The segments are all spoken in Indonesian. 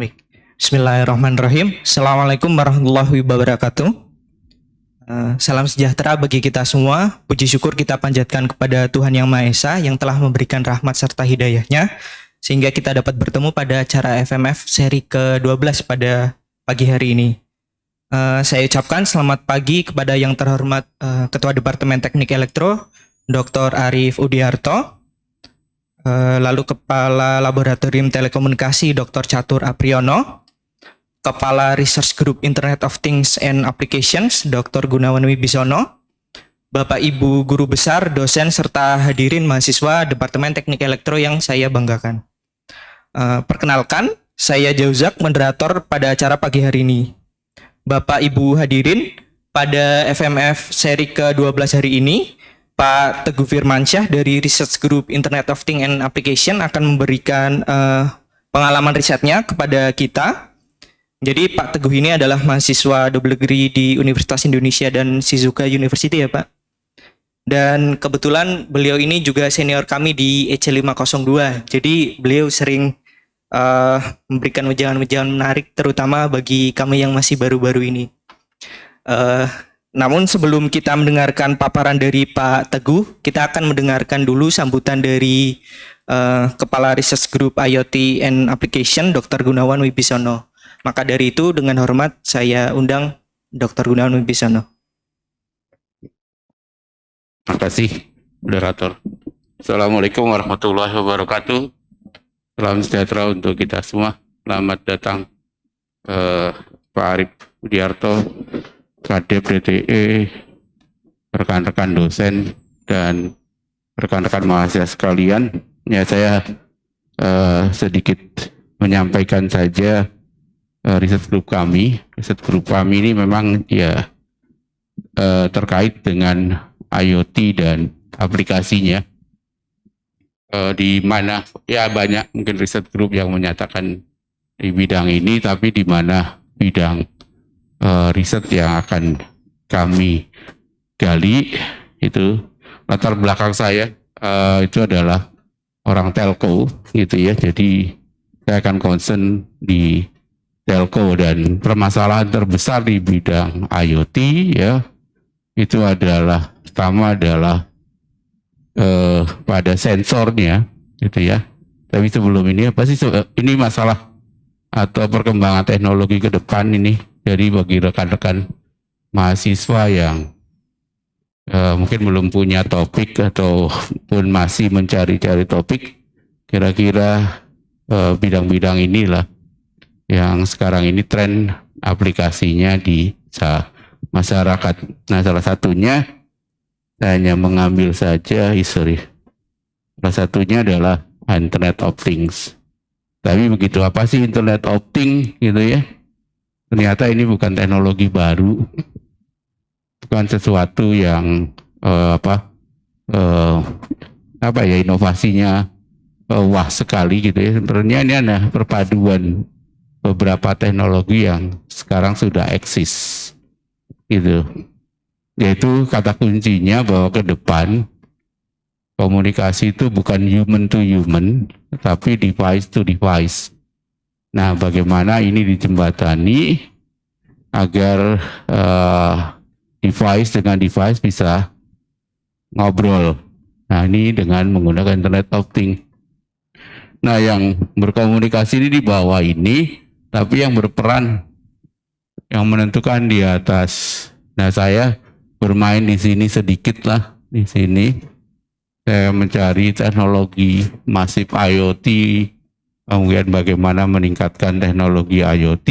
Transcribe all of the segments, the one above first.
Baik. Bismillahirrahmanirrahim. Assalamualaikum warahmatullahi wabarakatuh. Salam sejahtera bagi kita semua. Puji syukur kita panjatkan kepada Tuhan Yang Maha Esa yang telah memberikan rahmat serta hidayahnya sehingga kita dapat bertemu pada acara FMF seri ke-12 pada pagi hari ini. Saya ucapkan selamat pagi kepada yang terhormat Ketua Departemen Teknik Elektro, Dr. Arif Udiarto, lalu Kepala Laboratorium Telekomunikasi Dr. Catur Apriyono, Kepala Research Group Internet of Things and Applications Dr. Gunawan Wibisono, Bapak Ibu Guru Besar, dosen, serta hadirin mahasiswa Departemen Teknik Elektro yang saya banggakan. Perkenalkan, saya Jauzak, moderator pada acara pagi hari ini. Bapak Ibu hadirin, pada FMF seri ke-12 hari ini, Pak Teguh Firmansyah dari Research Group Internet of Things and Application akan memberikan pengalaman risetnya kepada kita. Jadi Pak Teguh ini adalah mahasiswa double degree di Universitas Indonesia dan Shizuoka University ya Pak. Dan kebetulan beliau ini juga senior kami di EC 502. Jadi beliau sering memberikan wejangan-wejangan menarik terutama bagi kami yang masih baru-baru ini. Namun sebelum kita mendengarkan paparan dari Pak Teguh, kita akan mendengarkan dulu sambutan dari Kepala Research Group IoT and Application Dr. Gunawan Wibisono. Maka dari itu dengan hormat saya undang Dr. Gunawan Wibisono. Terima kasih, moderator. Assalamualaikum warahmatullahi wabarakatuh. Salam sejahtera untuk kita semua. Selamat datang Pak Arif Udiarto, Kadep DTE, rekan-rekan dosen, dan rekan-rekan mahasiswa sekalian. Ya, saya sedikit menyampaikan saja riset grup kami. Riset grup kami ini memang ya terkait dengan IoT dan aplikasinya. Di mana ya banyak mungkin riset grup yang menyatakan di bidang ini, tapi di mana bidang riset yang akan kami gali itu latar belakang saya itu adalah orang telco gitu ya. Jadi saya akan concern di telco, dan permasalahan terbesar di bidang IoT ya itu adalah pertama adalah pada sensornya gitu ya. Tapi sebelum ini apa sih ini masalah atau perkembangan teknologi ke depan ini. Jadi bagi rekan-rekan mahasiswa yang mungkin belum punya topik atau pun masih mencari-cari topik, kira-kira bidang-bidang inilah yang sekarang ini tren aplikasinya di masyarakat. Nah, salah satunya saya hanya mengambil saja history. Salah satunya adalah Internet of Things. Tapi begitu apa sih Internet of Things gitu ya? Ternyata ini bukan teknologi baru, bukan sesuatu yang inovasinya wah sekali gitu ya. Sebenarnya ini ada perpaduan beberapa teknologi yang sekarang sudah eksis gitu. Yaitu kata kuncinya bahwa ke depan komunikasi itu bukan human to human, tapi device to device. Nah, bagaimana ini dijembatani agar device dengan device bisa ngobrol. Nah, ini dengan menggunakan Internet of Things. Nah, yang berkomunikasi ini di bawah ini, tapi yang berperan, yang menentukan di atas. Nah, saya bermain di sini sedikit lah. Di sini saya mencari teknologi masif IoT, kemudian bagaimana meningkatkan teknologi IoT.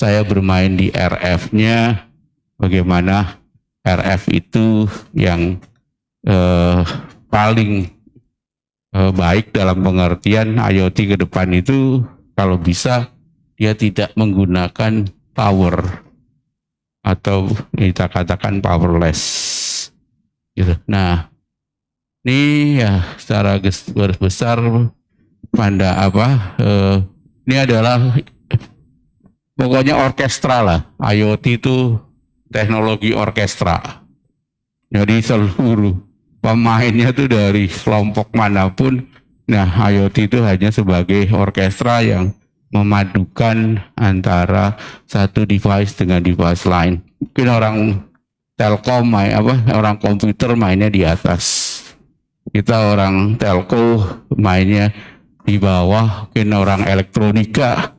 Saya bermain di RF-nya, bagaimana RF itu yang paling baik dalam pengertian IoT ke depan itu kalau bisa dia tidak menggunakan power atau kita katakan powerless gitu. Nah, ini ya secara garis besar pada ini adalah pokoknya orkestra lah. IoT itu teknologi orkestra. Jadi seluruh pemainnya itu dari kelompok manapun. Nah, IoT itu hanya sebagai orkestra yang memadukan antara satu device dengan device lain. Mungkin orang telkom orang komputer mainnya di atas. Kita orang telco mainnya di bawah, mungkin orang elektronika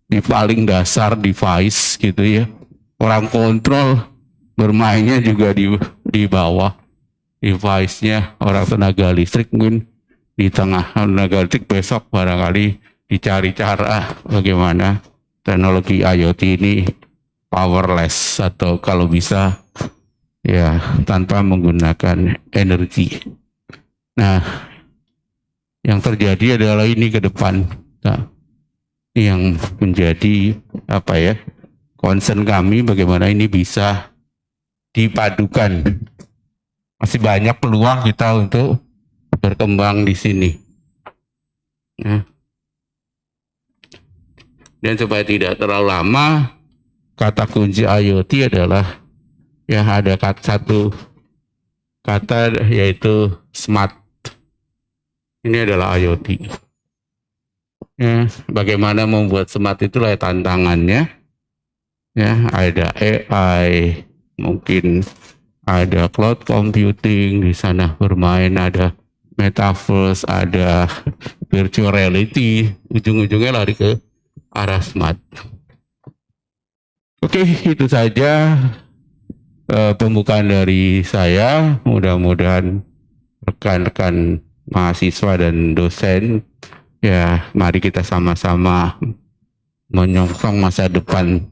di paling dasar device gitu ya. Orang kontrol bermainnya juga di bawah device-nya. Orang tenaga listrik mungkin di tengah tenaga listrik. Besok barangkali dicari cara bagaimana teknologi IoT ini powerless atau kalau bisa ya tanpa menggunakan energi. Nah, yang terjadi adalah ini ke depan. Nah, yang menjadi concern kami bagaimana ini bisa dipadukan. Masih banyak peluang kita untuk berkembang di sini. Nah. Dan supaya tidak terlalu lama, kata kunci IoT adalah ada satu kata yaitu smart. Ini adalah IoT. Ya, bagaimana membuat smart itulah tantangannya. Ya, ada AI, mungkin ada cloud computing di sana bermain, ada metaverse, ada virtual reality. Ujung-ujungnya lari ke arah smart. Oke, itu saja pembukaan dari saya. Mudah-mudahan rekan-rekan mahasiswa dan dosen ya mari kita sama-sama menyongsong masa depan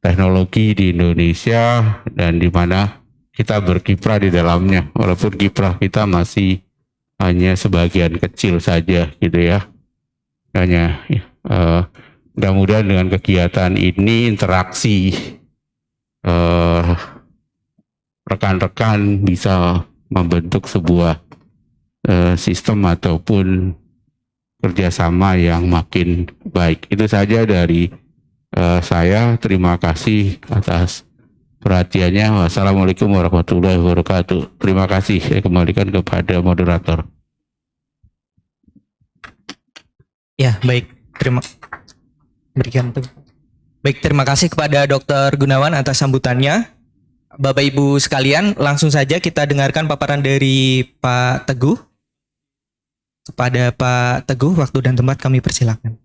teknologi di Indonesia dan di mana kita berkiprah di dalamnya, walaupun kiprah kita masih hanya sebagian kecil saja gitu ya. Hanya mudah-mudahan dengan kegiatan ini interaksi rekan-rekan bisa membentuk sebuah sistem ataupun kerjasama yang makin baik. Itu saja dari saya. Terima kasih atas perhatiannya. Wassalamualaikum warahmatullahi wabarakatuh. Terima kasih. Saya kembalikan kepada moderator. Ya, baik. Terima kasih kepada Dr. Gunawan atas sambutannya. Bapak Ibu sekalian, langsung saja kita dengarkan paparan dari Pak Teguh. Kepada Pak Teguh, waktu dan tempat kami persilakan.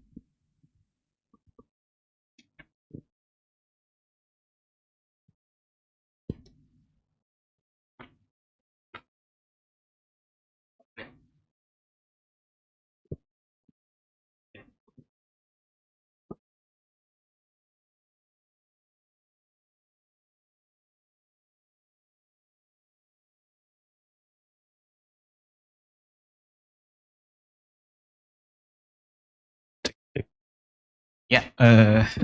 Ya,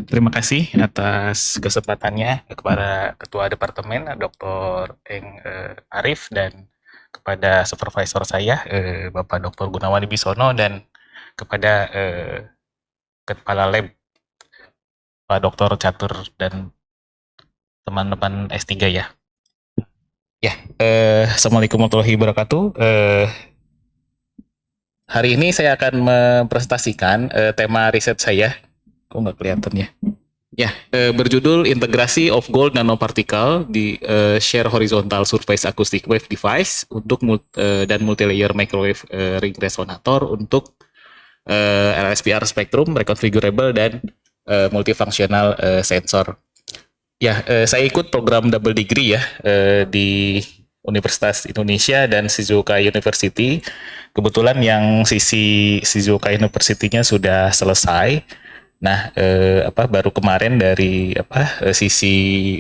terima kasih atas kesempatannya kepada Ketua Departemen Dr. Eng Arif dan kepada supervisor saya Bapak Dr. Gunawan Wibisono dan kepada Kepala Lab Pak Dr. Catur dan teman-teman S3 ya. Ya, Assalamualaikum warahmatullahi wabarakatuh. Hari ini saya akan mempresentasikan tema riset saya. Kok nggak kelihatan ya? Ya, berjudul Integrasi of Gold Nanoparticle di Share Horizontal Surface Acoustic Wave Device untuk dan Multilayer Microwave Ring Resonator untuk LSPR Spectrum, Reconfigurable, dan Multifunctional Sensor. Ya, saya ikut program double degree ya di Universitas Indonesia dan Shizuoka University. Kebetulan yang sisi Shizuoka University-nya sudah selesai. Nah, baru kemarin dari sisi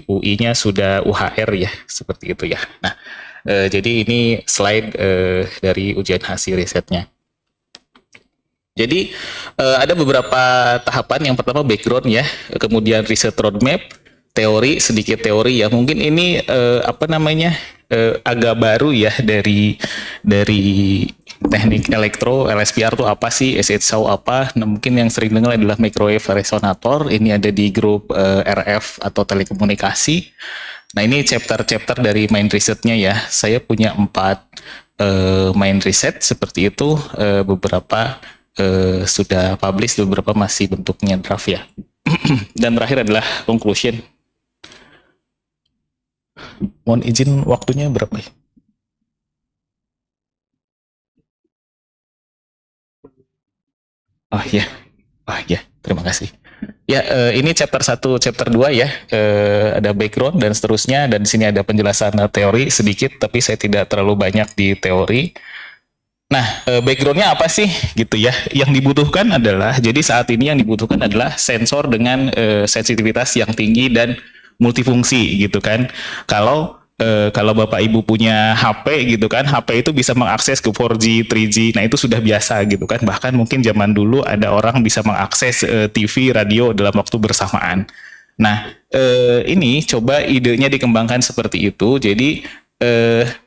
UI-nya sudah UHR ya, seperti itu ya. Nah, jadi ini slide dari ujian hasil risetnya. Jadi ada beberapa tahapan. Yang pertama background ya, kemudian research roadmap, teori, sedikit teori ya. Mungkin ini agak baru ya dari teknik elektro. LSPR itu apa sih? SHV apa? Nah, mungkin yang sering dengar adalah microwave resonator. Ini ada di grup RF atau telekomunikasi. Nah, ini chapter-chapter dari main risetnya ya. Saya punya 4 main riset seperti itu. Beberapa sudah publish, beberapa masih bentuknya draft ya. Dan terakhir adalah conclusion. Mohon izin waktunya berapa ya? Oh ya, terima kasih. Ya, ini chapter 1, chapter 2 ya. Ada background dan seterusnya, dan di sini ada penjelasan teori sedikit, tapi saya tidak terlalu banyak di teori. Nah, backgroundnya apa sih gitu ya? Yang dibutuhkan adalah, jadi saat ini yang dibutuhkan adalah sensor dengan sensitivitas yang tinggi dan multifungsi gitu kan. Kalau Bapak Ibu punya HP gitu kan, HP itu bisa mengakses ke 4G, 3G, nah itu sudah biasa gitu kan. Bahkan mungkin zaman dulu ada orang bisa mengakses TV, radio dalam waktu bersamaan. Nah, ini coba idenya dikembangkan seperti itu. Jadi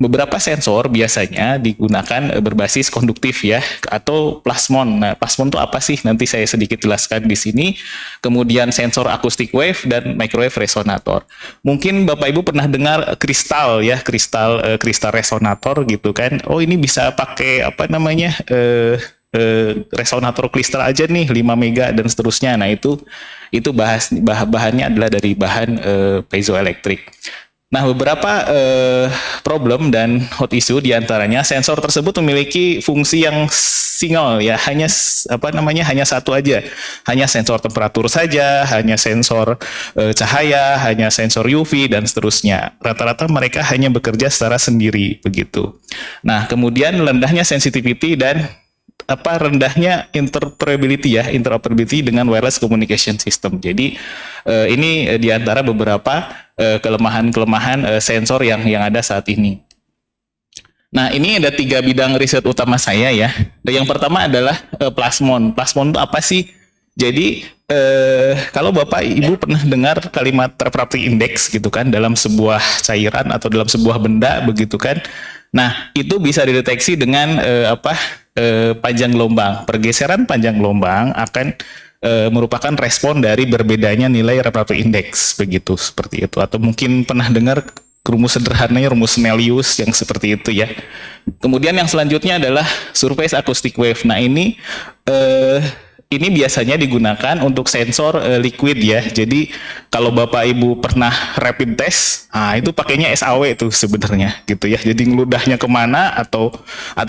beberapa sensor biasanya digunakan berbasis konduktif ya, atau plasmon. Nah, plasmon itu apa sih? Nanti saya sedikit jelaskan di sini. Kemudian sensor acoustic wave dan microwave resonator. Mungkin Bapak Ibu pernah dengar kristal ya, kristal resonator gitu kan. Oh, ini bisa pakai apa namanya? Resonator kristal aja nih 5 mega dan seterusnya. Nah, itu bahannya adalah dari bahan piezoelektrik. Nah, beberapa problem dan hot issue diantaranya sensor tersebut memiliki fungsi yang single ya, hanya satu aja, hanya sensor temperatur saja, hanya sensor cahaya, hanya sensor UV dan seterusnya. Rata-rata mereka hanya bekerja secara sendiri begitu. Nah, kemudian rendahnya sensitivity dan rendahnya interoperability dengan wireless communication system. Jadi ini diantara beberapa kelemahan sensor yang ada saat ini. Nah, ini ada 3 bidang riset utama saya ya. Yang pertama adalah plasmon. Plasmon itu apa sih? Jadi kalau Bapak Ibu pernah dengar kalimat refractive index gitu kan, dalam sebuah cairan atau dalam sebuah benda begitu kan. Nah, itu bisa dideteksi dengan panjang gelombang. Pergeseran panjang gelombang akan merupakan respon dari berbedanya nilai refractive index begitu, seperti itu. Atau mungkin pernah dengar rumus sederhananya, rumus Snellius yang seperti itu ya. Kemudian yang selanjutnya adalah surface acoustic wave. Nah, ini biasanya digunakan untuk sensor liquid ya. Jadi kalau Bapak Ibu pernah rapid test, itu pakainya SAW itu sebenarnya gitu ya. Jadi ngeludahnya kemana atau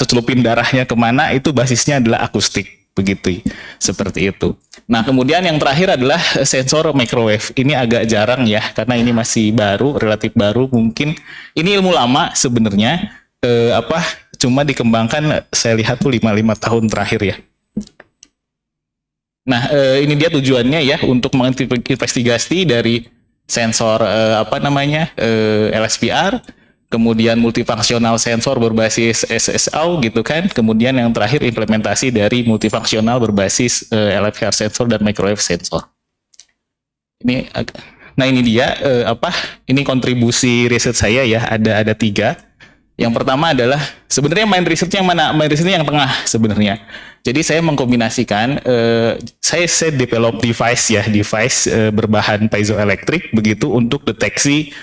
celupin darahnya kemana, itu basisnya adalah akustik begitu, seperti itu. Nah, kemudian yang terakhir adalah sensor microwave. Ini agak jarang ya, karena ini masih baru, relatif baru. Mungkin ini ilmu lama sebenarnya, cuma dikembangkan saya lihat tuh 5 tahun terakhir ya. Nah, ini dia tujuannya ya, untuk menginvestigasi dari sensor LSPR, kemudian multifungsional sensor berbasis SSO gitu kan, kemudian yang terakhir implementasi dari multifungsional berbasis LFR sensor dan microwave sensor. Nah, ini dia ini kontribusi riset saya ya, ada 3. Yang pertama adalah sebenarnya main risetnya yang mana? Main risetnya yang tengah sebenarnya. Jadi saya mengkombinasikan, saya develop device berbahan piezoelektrik begitu untuk deteksi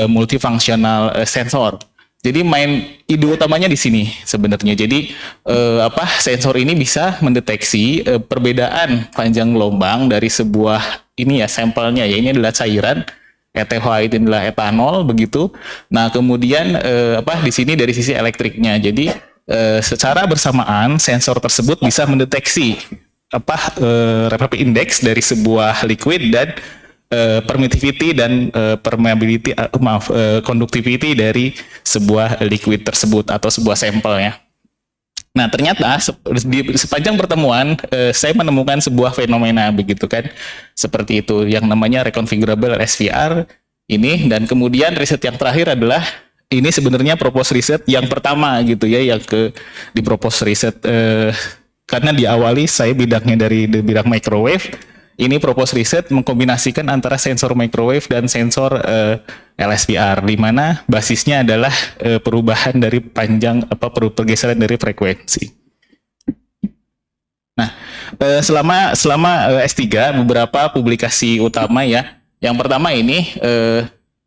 multifungsional sensor. Jadi ide utamanya di sini sebenarnya. Jadi sensor ini bisa mendeteksi perbedaan panjang gelombang dari sebuah sampelnya ya, ini adalah cairan. ETH itu adalah etanol begitu. Nah, kemudian di sini dari sisi elektriknya. Jadi secara bersamaan sensor tersebut bisa mendeteksi refractive index dari sebuah liquid dan permittivity dan permeability conductivity dari sebuah liquid tersebut atau sebuah sampel ya. Nah, ternyata di sepanjang pertemuan saya menemukan sebuah fenomena begitu kan, seperti itu yang namanya reconfigurable SVR ini. Dan kemudian riset yang terakhir adalah ini sebenarnya propose riset yang pertama gitu ya, yang di propose riset karena diawali saya bidangnya dari bidang microwave. Ini propose riset mengkombinasikan antara sensor microwave dan sensor LSPR, di mana basisnya adalah perubahan dari pergeseran dari frekuensi. Nah, selama S3 beberapa publikasi utama ya. Yang pertama ini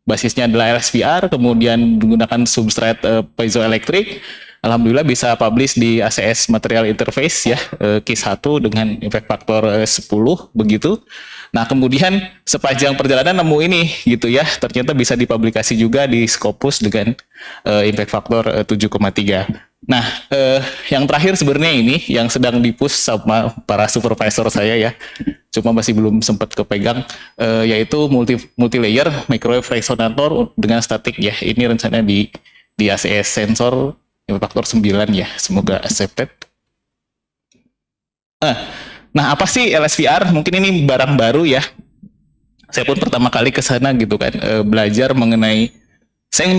basisnya adalah LSPR, kemudian menggunakan substrate piezoelektrik. alhamdulillah bisa publish di ACS Material Interface ya, Q1 dengan impact factor 10 begitu. Nah, kemudian sepanjang perjalanan nemu ini gitu ya, ternyata bisa dipublikasi juga di Scopus dengan impact factor 7,3. Nah, yang terakhir sebenarnya ini yang sedang dipush sama para supervisor saya ya, cuma masih belum sempat kepegang, yaitu multi layer microwave resonator dengan statik ya. Ini rencananya di ACS sensor impact factor 9 ya, semoga accepted. Nah, apa sih LSVR? Mungkin ini barang baru ya. Saya pun pertama kali ke sana gitu kan, belajar mengenai, saya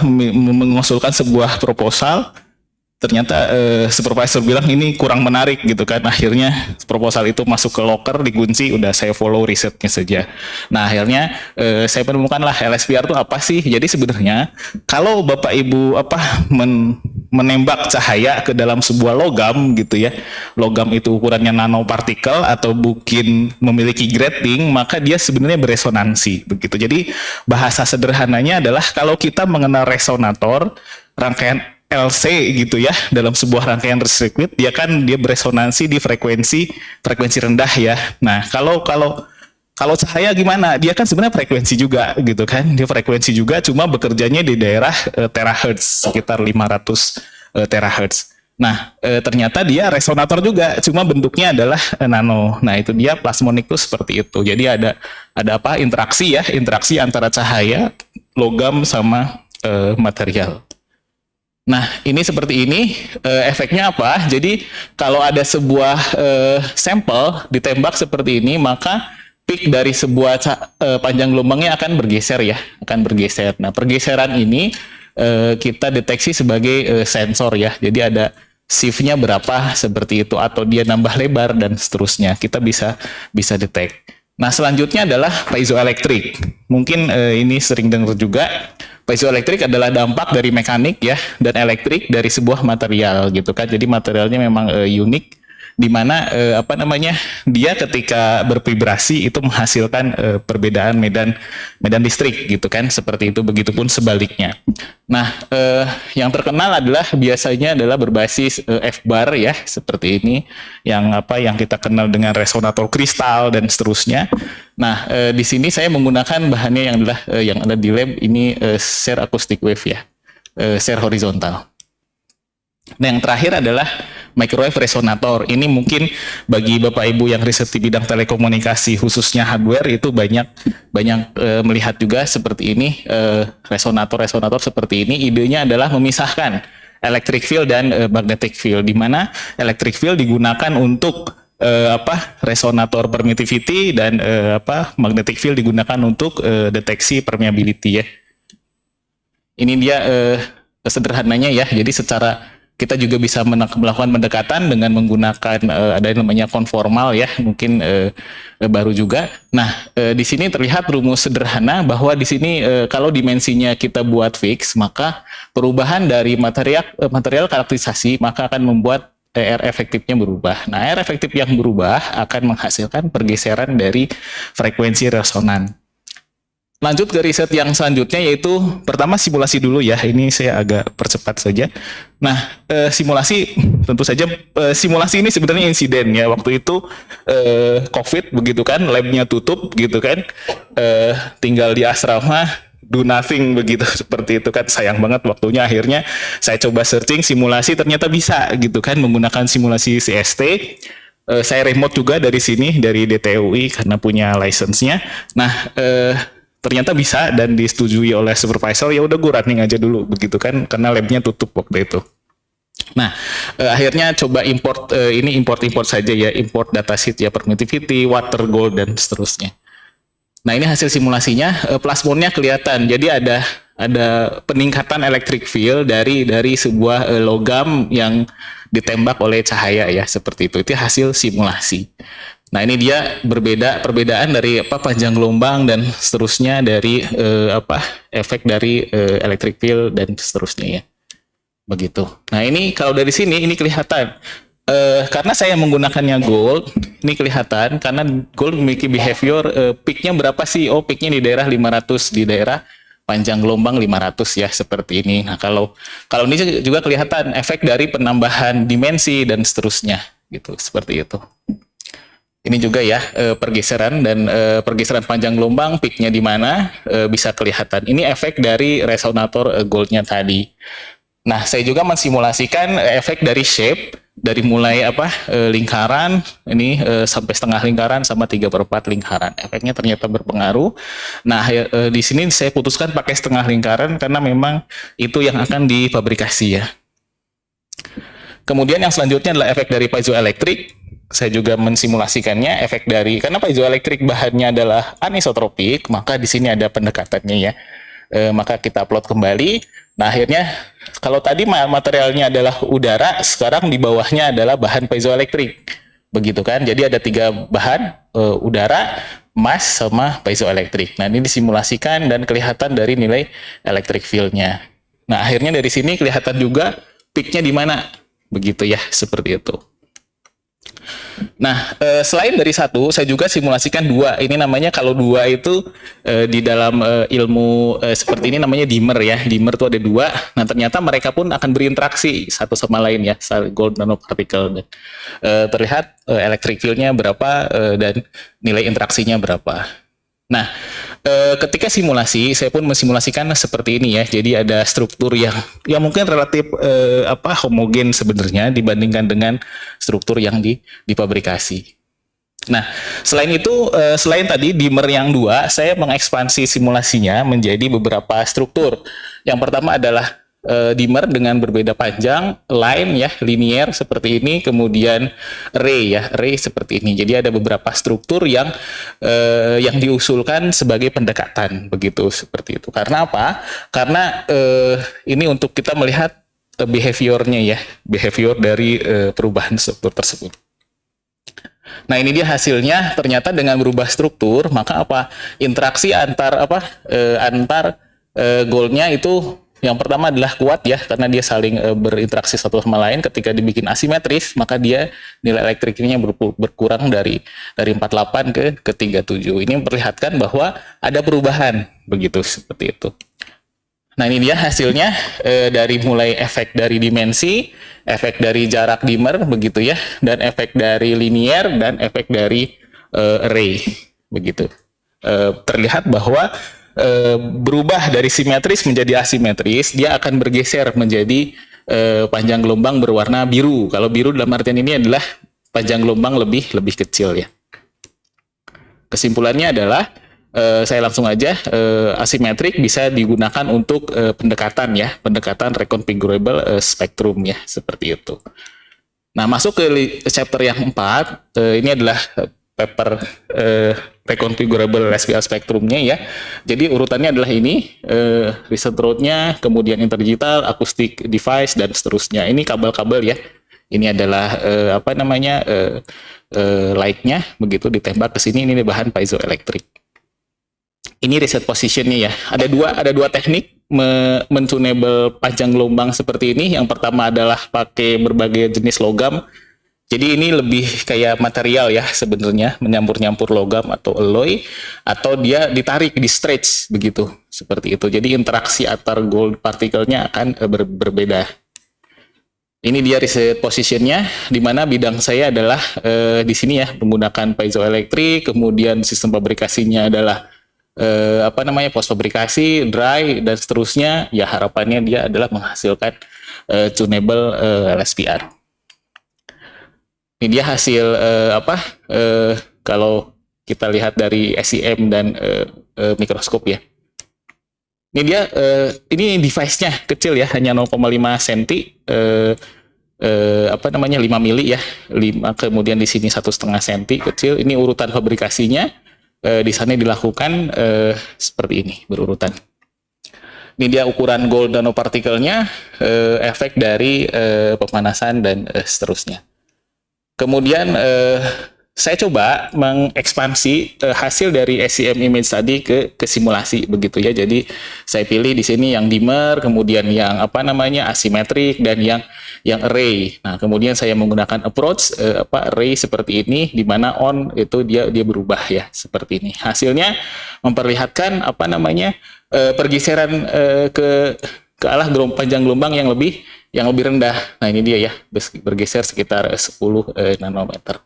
mengusulkan sebuah proposal. Ternyata supervisor bilang ini kurang menarik gitu kan. Akhirnya proposal itu masuk ke locker, dikunci, udah saya follow risetnya saja. Nah, akhirnya saya menemukanlah LSVR itu apa sih. Jadi sebenarnya kalau Bapak Ibu menembak cahaya ke dalam sebuah logam gitu ya, logam itu ukurannya nanopartikel atau mungkin memiliki grating, maka dia sebenarnya beresonansi begitu. Jadi bahasa sederhananya adalah kalau kita mengenal resonator rangkaian LC gitu ya, dalam sebuah rangkaian restricted, dia beresonansi di frekuensi rendah ya. Nah, kalau cahaya gimana? Dia kan sebenarnya frekuensi juga gitu kan. Dia frekuensi juga, cuma bekerjanya di daerah terahertz, sekitar 500 terahertz. Nah, ternyata dia resonator juga, cuma bentuknya adalah nano. Nah, itu dia plasmonic tuh seperti itu. Jadi ada apa? Interaksi ya, interaksi antara cahaya, logam sama material. Nah, ini seperti ini, efeknya apa? Jadi kalau ada sebuah sampel ditembak seperti ini, maka peak dari sebuah panjang gelombangnya akan bergeser ya, akan bergeser. Nah, pergeseran ini kita deteksi sebagai sensor ya. Jadi ada shift-nya berapa seperti itu, atau dia nambah lebar dan seterusnya. Kita bisa detect. Nah, selanjutnya adalah piezoelektrik. Mungkin ini sering dengar juga. Piezoelektrik adalah dampak dari mekanik ya, dan elektrik dari sebuah material gitu kan. Jadi materialnya memang unik, di mana dia ketika bervibrasi itu menghasilkan perbedaan medan listrik gitu kan, seperti itu. Begitupun sebaliknya. Nah, yang terkenal biasanya adalah berbasis F-bar ya, seperti ini, yang kita kenal dengan resonator kristal dan seterusnya. Nah, di sini saya menggunakan bahannya yang ada di lab ini, share acoustic wave ya, share horizontal. Nah, yang terakhir adalah microwave resonator. Ini mungkin bagi Bapak Ibu yang riset di bidang telekomunikasi, khususnya hardware, itu banyak melihat juga seperti ini, resonator seperti ini. Idenya adalah memisahkan electric field dan magnetic field, di mana electric field digunakan untuk resonator permittivity, dan magnetic field digunakan untuk deteksi permeability ya. Ini dia sederhananya ya. Jadi secara kita juga bisa melakukan pendekatan dengan menggunakan ada yang namanya konformal ya, mungkin baru juga. Nah, di sini terlihat rumus sederhana bahwa di sini kalau dimensinya kita buat fix, maka perubahan dari material karakterisasi maka akan membuat R efektifnya berubah. Nah, R efektif yang berubah akan menghasilkan pergeseran dari frekuensi resonan. Lanjut ke riset yang selanjutnya, yaitu pertama simulasi dulu ya. Ini saya agak percepat saja. Nah, simulasi tentu saja, simulasi ini sebenarnya insiden ya. Waktu itu COVID begitu kan, labnya tutup gitu kan, tinggal di asrama, do nothing begitu, seperti itu kan. Sayang banget waktunya. Akhirnya saya coba searching simulasi, ternyata bisa gitu kan, menggunakan simulasi CST. Saya remote juga dari sini, dari DTUI karena punya license-nya. Nah, ternyata bisa dan disetujui oleh supervisor. Ya udah, gue running aja dulu begitu kan, karena labnya tutup waktu itu. Nah, akhirnya coba import saja ya, import datasheet ya, permittivity, water, gold, dan seterusnya. Nah, ini hasil simulasinya. Plasmonnya kelihatan. Jadi ada peningkatan electric field dari sebuah logam yang ditembak oleh cahaya ya, seperti itu. Itu hasil simulasi. Nah, ini dia perbedaan dari panjang gelombang dan seterusnya, dari efek dari electric field dan seterusnya ya. Begitu. Nah, ini kalau dari sini ini kelihatan. Karena saya menggunakannya gold, ini kelihatan karena gold memiliki behavior, peaknya berapa sih? Oh, peaknya di daerah 500, di daerah panjang gelombang 500 ya seperti ini. Nah, kalau ini juga kelihatan efek dari penambahan dimensi dan seterusnya gitu, seperti itu. Ini juga ya pergeseran dan pergeseran panjang gelombang peaknya di mana bisa kelihatan. Ini efek dari resonator goldnya tadi. Nah, saya juga mensimulasikan efek dari shape dari mulai lingkaran ini sampai setengah lingkaran sama 3/4 lingkaran. Efeknya ternyata berpengaruh. Nah, di sini saya putuskan pakai setengah lingkaran karena memang itu yang akan difabrikasi ya. Kemudian yang selanjutnya adalah efek dari piezoelektrik. Saya juga mensimulasikannya efek dari, karena piezoelektrik bahannya adalah anisotropik, maka di sini ada pendekatannya ya. Maka kita plot kembali. Nah, akhirnya kalau tadi materialnya adalah udara, sekarang di bawahnya adalah bahan piezoelektrik. Begitu kan? Jadi ada 3 bahan, udara, emas, sama piezoelektrik. Nah, ini disimulasikan dan kelihatan dari nilai electric field-nya. Nah, akhirnya dari sini kelihatan juga peak-nya di mana. Begitu ya, seperti itu. Nah, selain dari 1, saya juga simulasikan 2. Ini namanya, kalau 2 itu di dalam ilmu seperti ini namanya dimmer ya. Dimmer itu ada 2. Nah, ternyata mereka pun akan berinteraksi satu sama lain ya, gold nanoparticle. Terlihat electric field-nya berapa dan nilai interaksinya berapa. Nah, ketika simulasi, saya pun mensimulasikan seperti ini ya. Jadi ada struktur yang mungkin relatif homogen sebenarnya dibandingkan dengan struktur yang difabrikasi. Nah, selain itu, selain tadi dimmer yang 2, saya mengekspansi simulasinya menjadi beberapa struktur. Yang pertama adalah dimmer dengan berbeda panjang, line ya, linear seperti ini, kemudian ray ya, ray seperti ini. Jadi ada beberapa struktur yang diusulkan sebagai pendekatan begitu, seperti itu. Karena apa? Karena ini untuk kita melihat behaviornya ya, behavior dari perubahan struktur tersebut. Nah, ini dia hasilnya. Ternyata dengan berubah struktur, maka interaksi antar goalnya itu yang pertama adalah kuat ya, karena dia saling berinteraksi satu sama lain. Ketika dibikin asimetris, maka dia nilai elektriknya berkurang dari 48 ke 37. Ini memperlihatkan bahwa ada perubahan begitu, seperti itu. Nah, ini dia hasilnya dari mulai efek dari dimensi, efek dari jarak dimmer begitu ya, dan efek dari linear dan efek dari array begitu. Terlihat bahwa berubah dari simetris menjadi asimetris, dia akan bergeser menjadi panjang gelombang berwarna biru. Kalau biru dalam artian ini adalah panjang gelombang lebih kecil ya. Kesimpulannya adalah saya langsung aja, asimetrik bisa digunakan untuk pendekatan ya, pendekatan reconfigurable spectrum ya, seperti itu. Nah, masuk ke chapter yang 4, ini adalah paper reconfigurable SPL spektrumnya ya. Jadi urutannya adalah ini, research road-nya, kemudian interdigital, acoustic device, dan seterusnya. Ini kabel-kabel ya. Ini adalah light-nya, begitu ditembak ke sini, ini bahan piezoelektrik. Ini reset position-nya ya. Ada dua teknik mentunable panjang gelombang seperti ini. Yang pertama adalah pakai berbagai jenis logam. Jadi ini lebih kayak material ya sebenarnya, menyampur-nyampur logam atau alloy, atau dia ditarik, di stretch begitu, seperti itu. Jadi interaksi antar gold partikelnya akan berbeda. Ini dia reset positionnya, di mana bidang saya adalah di sini ya, menggunakan piezoelektrik, kemudian sistem fabrikasinya adalah post fabrikasi, dry, dan seterusnya. Ya, harapannya dia adalah menghasilkan tunable LSPR. Ini dia hasil kalau kita lihat dari SEM dan mikroskop ya. Ini dia, ini device-nya kecil ya, hanya 0,5 cm, 5 mili ya, 5, kemudian di sini 1,5 cm kecil. Ini urutan fabrikasinya, di sana dilakukan seperti ini, berurutan. Ini dia ukuran gold nanopartikelnya, efek dari pemanasan dan seterusnya. Kemudian saya coba mengekspansi hasil dari SEM image tadi ke simulasi begitu ya. Jadi saya pilih di sini yang dimmer, kemudian yang asimetrik, dan yang array. Nah, kemudian saya menggunakan approach array seperti ini, di mana on itu dia berubah ya, seperti ini. Hasilnya memperlihatkan pergeseran ke arah panjang gelombang yang lebih rendah. Nah ini dia ya, bergeser sekitar 10 nanometer.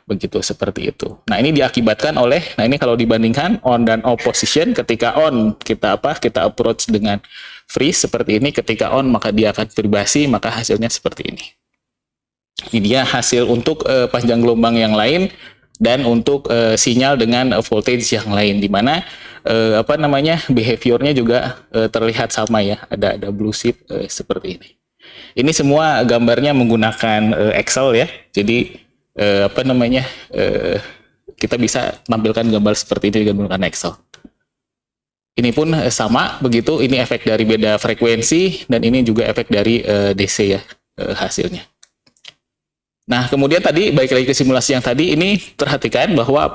Begitu, seperti itu. Nah ini diakibatkan oleh, nah ini kalau dibandingkan on dan off position, ketika on kita approach dengan freeze seperti ini, ketika on maka dia akan vibrasi, maka hasilnya seperti ini. Ini dia hasil untuk panjang gelombang yang lain dan untuk sinyal dengan voltage yang lain, di mana behaviornya juga terlihat sama ya, ada blue shift seperti ini. Ini semua gambarnya menggunakan Excel ya, jadi kita bisa tampilkan gambar seperti ini dengan menggunakan Excel. Ini pun sama begitu, ini efek dari beda frekuensi dan ini juga efek dari DC ya hasilnya. Nah, kemudian tadi balik lagi ke simulasi yang tadi, ini perhatikan bahwa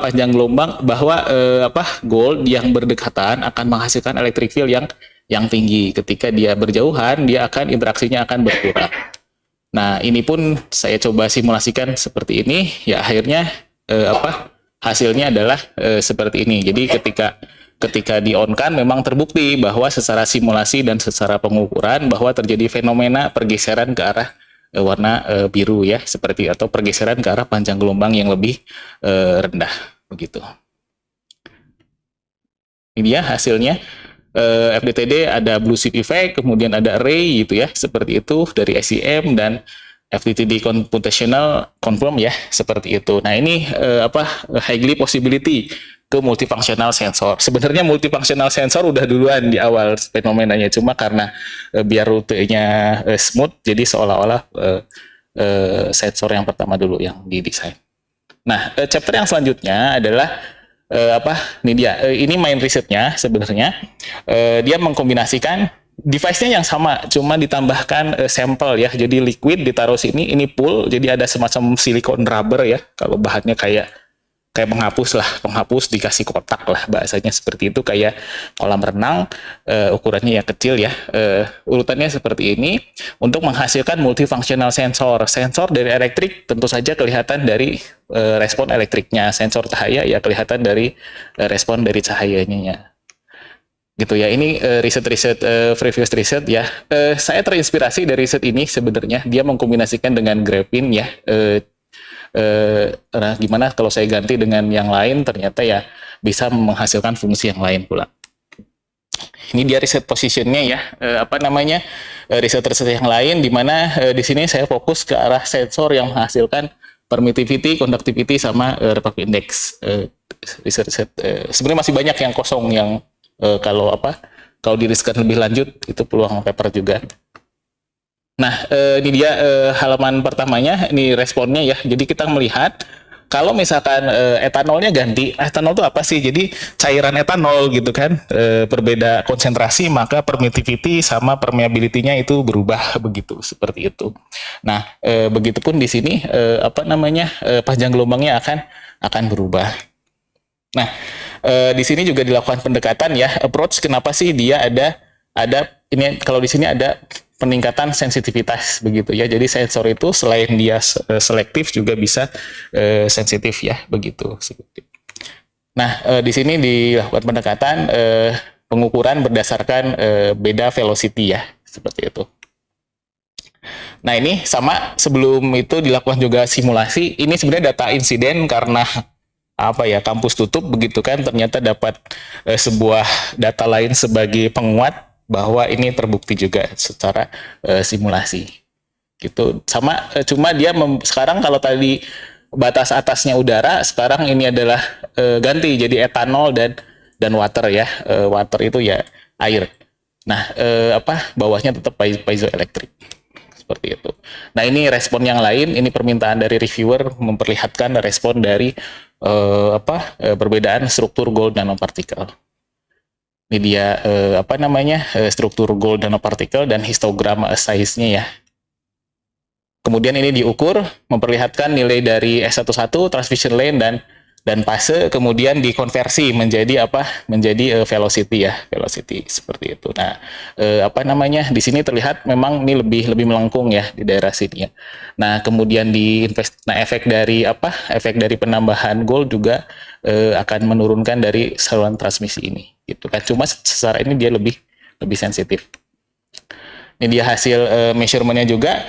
panjang gelombang, gold yang berdekatan akan menghasilkan electric field yang tinggi. Ketika dia berjauhan, interaksinya akan berkurang. Nah, ini pun saya coba simulasikan seperti ini, ya akhirnya hasilnya adalah seperti ini. Jadi ketika di-on-kan memang terbukti bahwa secara simulasi dan secara pengukuran bahwa terjadi fenomena pergeseran ke arah warna biru ya, seperti atau pergeseran ke arah panjang gelombang yang lebih rendah begitu. Ini dia hasilnya. FDTD ada blue shift effect, kemudian ada array gitu ya, seperti itu dari SEM, dan FDTD computational confirm ya, seperti itu. Nah ini highly possibility ke multifunctional sensor. Sebenarnya multifunctional sensor udah duluan di awal fenomenanya, cuma karena biar rutenya smooth, jadi seolah-olah sensor yang pertama dulu yang didesain. Nah, chapter yang selanjutnya adalah ini dia, ini main risetnya sebenarnya. Dia mengkombinasikan device-nya yang sama, cuma ditambahkan sampel ya. Jadi liquid ditaruh sini, ini pool, jadi ada semacam silikon rubber ya. Kalau bahannya kayak penghapus dikasih kotak lah, bahasanya seperti itu, kayak kolam renang, ukurannya yang kecil ya. Urutannya seperti ini untuk menghasilkan multifunctional sensor. Sensor dari elektrik tentu saja kelihatan dari respon elektriknya, sensor cahaya ya kelihatan dari respon dari cahayanya gitu ya. Ini riset-riset previous riset ya. Saya terinspirasi dari riset ini sebenarnya. Dia mengkombinasikan dengan graphene ya. Nah, gimana kalau saya ganti dengan yang lain, ternyata ya bisa menghasilkan fungsi yang lain pula. Ini dia riset positionnya ya, riset-riset yang lain, di mana di sini saya fokus ke arah sensor yang menghasilkan permittivity, conductivity, sama refractive index. Riset-riset sebenarnya masih banyak yang kosong, yang kalau dirisetkan lebih lanjut itu peluang paper juga. Nah, ini dia halaman pertamanya, ini responnya ya. Jadi kita melihat kalau misalkan etanolnya ganti, etanol itu apa sih? Jadi cairan etanol gitu kan, berbeda konsentrasi, maka permittivity sama permeability-nya itu berubah begitu, seperti itu. Nah, begitupun di sini panjang gelombangnya akan berubah. Nah, di sini juga dilakukan pendekatan ya, approach. Kenapa sih dia ada ini? Kalau di sini ada peningkatan sensitivitas begitu ya. Jadi sensor itu selain dia selektif juga bisa sensitif ya, begitu. Nah, di sini dilakukan pendekatan pengukuran berdasarkan beda velocity ya, seperti itu. Nah, ini sama, sebelum itu dilakukan juga simulasi. Ini sebenarnya data insiden karena kampus tutup begitu kan, ternyata dapat sebuah data lain sebagai penguat bahwa ini terbukti juga secara simulasi gitu. Sama, cuma dia sekarang kalau tadi batas atasnya udara, sekarang ini adalah ganti jadi etanol dan water ya. Water itu ya air. Nah, bawahnya tetap piezoelectric seperti itu. Nah, ini respon yang lain, ini permintaan dari reviewer memperlihatkan respon dari perbedaan struktur gold nanopartikel. Ini dia struktur gold nanopartikel dan histogram size-nya ya. Kemudian ini diukur, memperlihatkan nilai dari S11 transmission lane dan fase, kemudian dikonversi menjadi menjadi velocity ya, velocity seperti itu. Nah, di sini terlihat memang ini lebih melengkung ya di daerah sini ya. Nah, kemudian efek dari penambahan gold juga akan menurunkan dari saluran transmisi ini. gitu kan. Cuma secara ini dia lebih sensitif. Ini dia hasil measurementnya juga,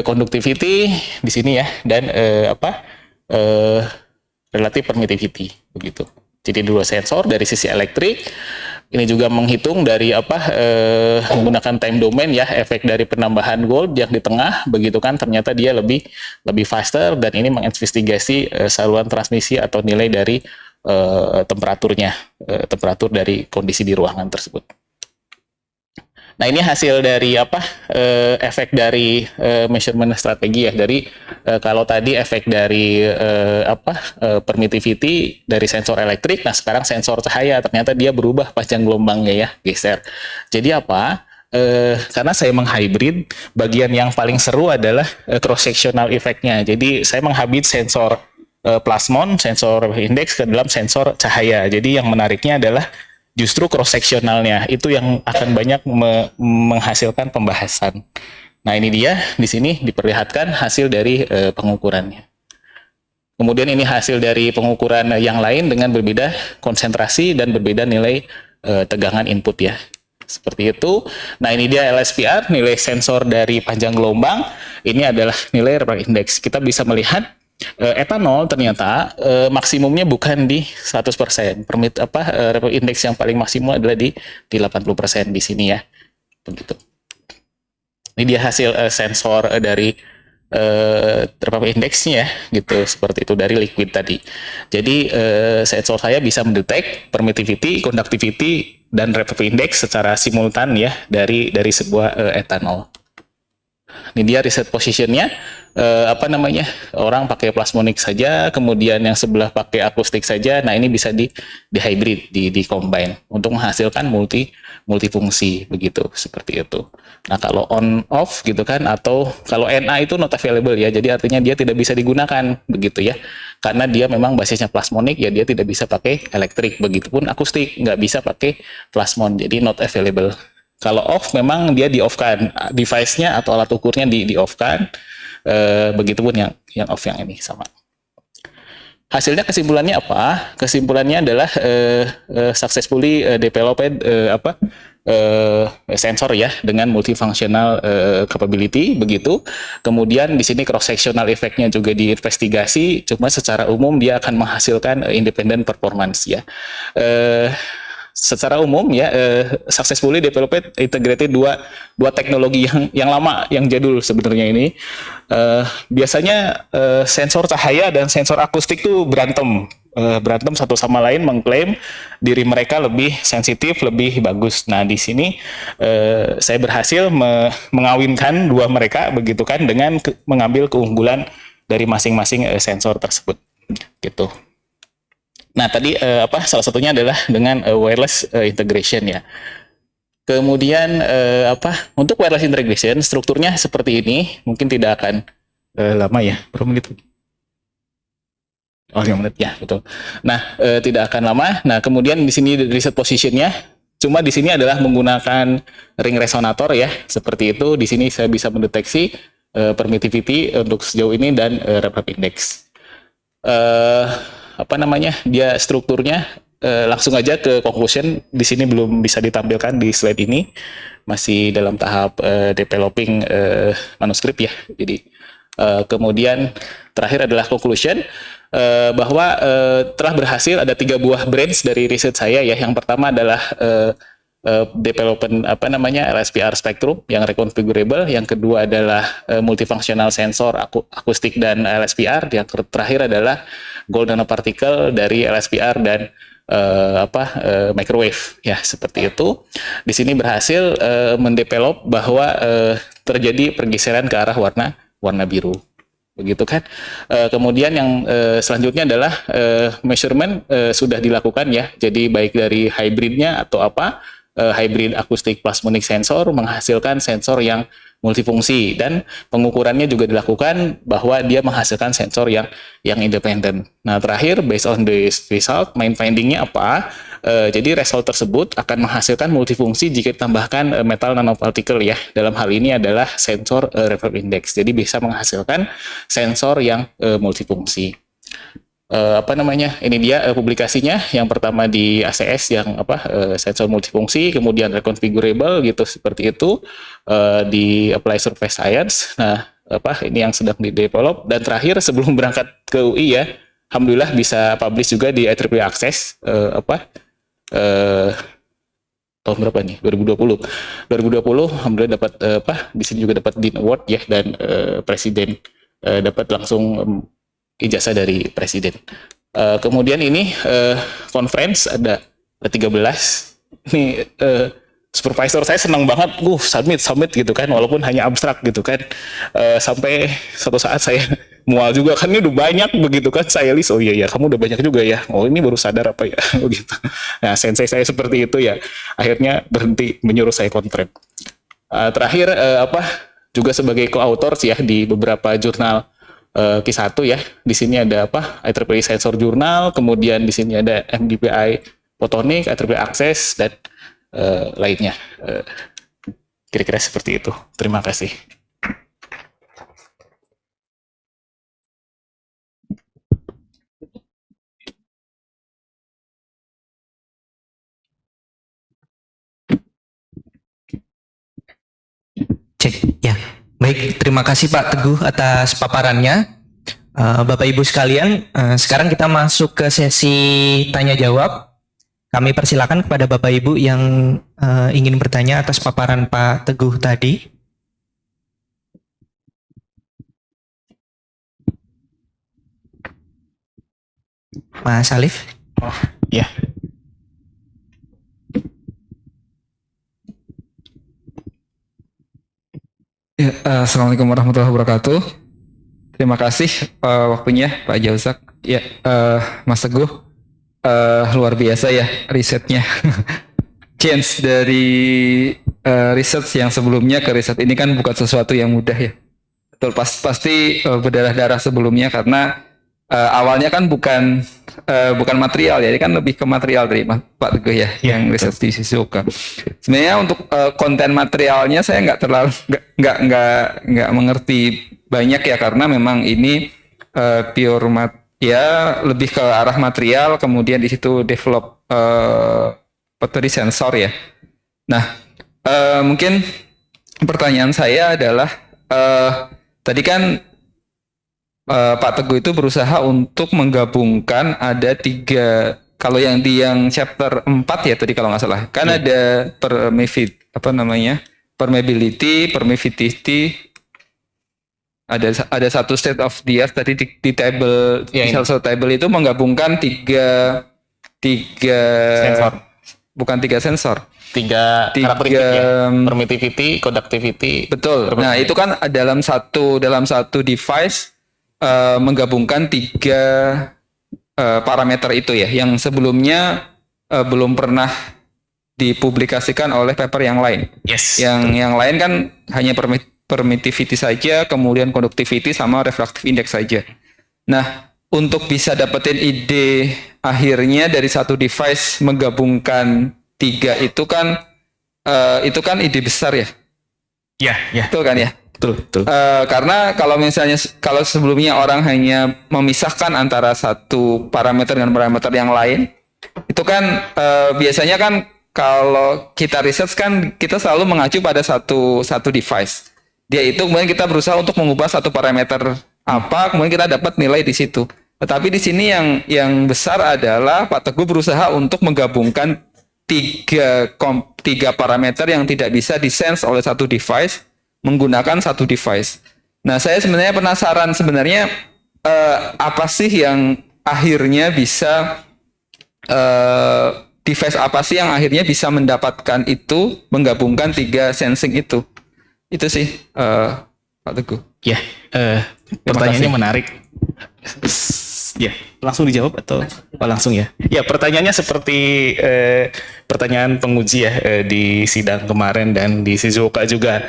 conductivity di sini ya, dan relative permittivity begitu. Jadi dua sensor dari sisi elektrik. Ini juga menghitung dari menggunakan time domain ya, efek dari penambahan gold yang di tengah begitu kan, ternyata dia lebih faster, dan ini menginvestigasi saluran transmisi atau nilai dari temperaturnya, temperatur dari kondisi di ruangan tersebut. Nah, ini hasil dari efek dari measurement strategi ya. Dari kalau tadi efek dari permittivity dari sensor elektrik, nah sekarang sensor cahaya ternyata dia berubah panjang gelombangnya ya, geser. Jadi karena saya menghybrid, bagian yang paling seru adalah cross sectional effect-nya. Jadi saya menghabit sensor plasmon, sensor index ke dalam sensor cahaya. Jadi yang menariknya adalah justru cross sectionalnya itu yang akan banyak menghasilkan pembahasan. Nah, ini dia di sini diperlihatkan hasil dari pengukurannya. Kemudian ini hasil dari pengukuran yang lain dengan berbeda konsentrasi dan berbeda nilai tegangan input ya. Seperti itu. Nah, ini dia LSPR, nilai sensor dari panjang gelombang. Ini adalah nilai refractive index. Kita bisa melihat etanol ternyata maksimumnya bukan di 100%. Refractive index yang paling maksimum adalah di 80% di sini ya. Begitu. Ini dia hasil sensor dari refractive index-nya ya, gitu, seperti itu dari liquid tadi. Jadi sensor saya bisa mendetek permittivity, conductivity, dan refractive index secara simultan ya dari sebuah etanol. Ini dia reset positionnya. Orang pakai plasmonic saja, kemudian yang sebelah pakai akustik saja. Nah, ini bisa di hybrid, di combine untuk menghasilkan multifungsi begitu, seperti itu. Nah, kalau on off gitu kan, atau kalau NA itu not available ya, jadi artinya dia tidak bisa digunakan begitu ya, karena dia memang basisnya plasmonic ya, dia tidak bisa pakai elektrik. Begitupun akustik nggak bisa pakai plasmon, jadi not available. Kalau off memang dia di off kan, device-nya atau alat ukurnya di off kan. Begitupun yang off yang ini sama. Hasilnya kesimpulannya apa? Kesimpulannya adalah successfully developed sensor ya dengan multifunctional capability begitu. Kemudian di sini cross sectional effect-nya juga diinvestigasi. Cuma secara umum dia akan menghasilkan independent performance ya. Secara umum ya successfully developed integrated dua teknologi yang lama, yang jadul sebenarnya ini. Biasanya sensor cahaya dan sensor akustik tuh berantem satu sama lain, mengklaim diri mereka lebih sensitif, lebih bagus. Nah, di sini saya berhasil mengawinkan dua mereka begitu kan, dengan mengambil keunggulan dari masing-masing sensor tersebut gitu. Nah, tadi salah satunya adalah dengan wireless integration ya. Kemudian untuk wireless integration strukturnya seperti ini, mungkin tidak akan lama ya, berapa menit? Oh, 5 menit ya, betul. Nah, tidak akan lama. Nah, kemudian di sini reset positionnya, cuma di sini adalah menggunakan ring resonator ya, seperti itu. Di sini saya bisa mendeteksi permittivity untuk sejauh ini dan refractive index. Dia strukturnya langsung aja ke conclusion. Di sini belum bisa ditampilkan di slide ini, masih dalam tahap developing manuskrip ya. Jadi kemudian terakhir adalah conclusion bahwa telah berhasil ada 3 buah branch dari riset saya ya. Yang pertama adalah development LSPR spectrum yang reconfigurable. Yang kedua adalah multifunctional sensor akustik dan LSPR. Yang terakhir adalah gold nanoparticle dari LSPR dan microwave ya, seperti itu. Di sini berhasil mendevelop bahwa terjadi pergeseran ke arah warna biru. Begitu kan. Kemudian yang selanjutnya adalah measurement sudah dilakukan ya. Jadi baik dari hybridnya atau hybrid akustik plasmonic sensor menghasilkan sensor yang multifungsi, dan pengukurannya juga dilakukan bahwa dia menghasilkan sensor yang independen. Nah, terakhir based on this result, main findingnya apa? Jadi result tersebut akan menghasilkan multifungsi jika ditambahkan metal nanoparticle ya. Dalam hal ini adalah sensor refractive index. Jadi bisa menghasilkan sensor yang multifungsi. apa namanya? Ini dia publikasinya. Yang pertama di ACS yang sensor multifungsi, kemudian reconfigurable gitu seperti itu di Apply Surface Science. Nah, ini yang sedang di develop, dan terakhir sebelum berangkat ke UI ya, alhamdulillah bisa publish juga di IEEE Access tahun berapa nih? 2020. Alhamdulillah dapat di sini juga dapat Dean Award ya, dan presiden dapat langsung ijazah dari presiden. Kemudian ini conference ada 13. Ini supervisor saya senang banget, submit gitu kan, walaupun hanya abstrak gitu kan. Sampai satu saat saya mual juga kan, ini udah banyak begitu kan, saya list, oh iya kamu udah banyak juga ya, oh ini baru sadar apa ya begitu. Nah, sensei saya seperti itu ya, akhirnya berhenti menyuruh saya konferen. Terakhir juga sebagai co-author ya di beberapa jurnal Q1 ya. Di sini ada IEEE Sensor Journal, kemudian di sini ada MDPI Photonics, IEEE Access, dan lainnya. Kira-kira seperti itu. Terima kasih. Cek, ya. Baik, terima kasih Pak Teguh atas paparannya. Bapak Ibu sekalian, sekarang kita masuk ke sesi tanya jawab. Kami persilakan kepada Bapak Ibu yang ingin bertanya atas paparan Pak Teguh tadi. Mas Alif. Oh, ya. Ya, Assalamualaikum warahmatullahi wabarakatuh. Terima kasih waktunya Pak Jauzak. Ya, Mas Teguh, luar biasa ya risetnya. Change dari riset yang sebelumnya ke riset ini kan bukan sesuatu yang mudah ya. Betul, pasti berdarah-darah sebelumnya karena awalnya kan bukan material ya, ini kan lebih ke material dari Pak Teguh ya, yang riset di Shizuoka. Sebenarnya untuk konten materialnya saya nggak mengerti banyak ya, karena memang ini lebih ke arah material, kemudian di situ develop tadi sensor ya. Nah, mungkin pertanyaan saya adalah tadi kan Pak Teguh itu berusaha untuk menggabungkan ada 3, kalau yang chapter 4 ya tadi kalau nggak salah, kan ada permeability, permittivity, ada satu state of the art tadi di table, di salah satu table itu menggabungkan tiga Sensor. Bukan 3 sensor. 3 karakteristik ya. Permittivity, conductivity. Betul. Nah, itu kan dalam satu device menggabungkan 3 parameter itu ya, yang sebelumnya belum pernah dipublikasikan oleh paper yang lain. Yes. Yang lain kan hanya permittivity saja, kemudian conductivity sama refractive index saja. Nah, untuk bisa dapetin ide akhirnya dari satu device menggabungkan 3 itu kan ide besar ya. Ya. Betul kan ya? Betul. Karena kalau sebelumnya orang hanya memisahkan antara satu parameter dengan parameter yang lain, itu kan biasanya kan kalau kita research kan kita selalu mengacu pada satu device. Dia itu kemudian kita berusaha untuk mengubah satu parameter kemudian kita dapat nilai di situ. Tetapi di sini yang besar adalah Pak Teguh berusaha untuk menggabungkan 3 parameter yang tidak bisa disense oleh satu device menggunakan satu device. Nah, saya sebenarnya penasaran apa sih yang akhirnya bisa device apa sih yang akhirnya bisa mendapatkan itu, menggabungkan 3 sensing itu. Itu sih Pak Teguh. Ya, pertanyaannya menarik. Ya, langsung dijawab atau langsung ya? Ya, pertanyaannya seperti pertanyaan penguji ya di sidang kemarin dan di Shizuoka juga.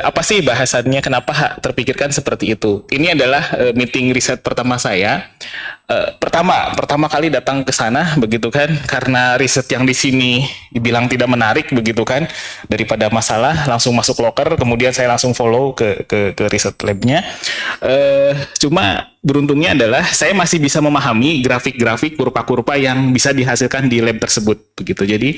Apa sih bahasannya, kenapa terpikirkan seperti itu? Ini adalah meeting riset pertama saya. Pertama kali datang ke sana begitu kan, karena riset yang di sini dibilang tidak menarik begitu kan, daripada masalah langsung masuk loker, kemudian saya langsung follow ke riset labnya. Cuma beruntungnya adalah saya masih bisa memahami grafik-grafik kurva-kurva yang bisa dihasilkan di lab tersebut begitu. Jadi,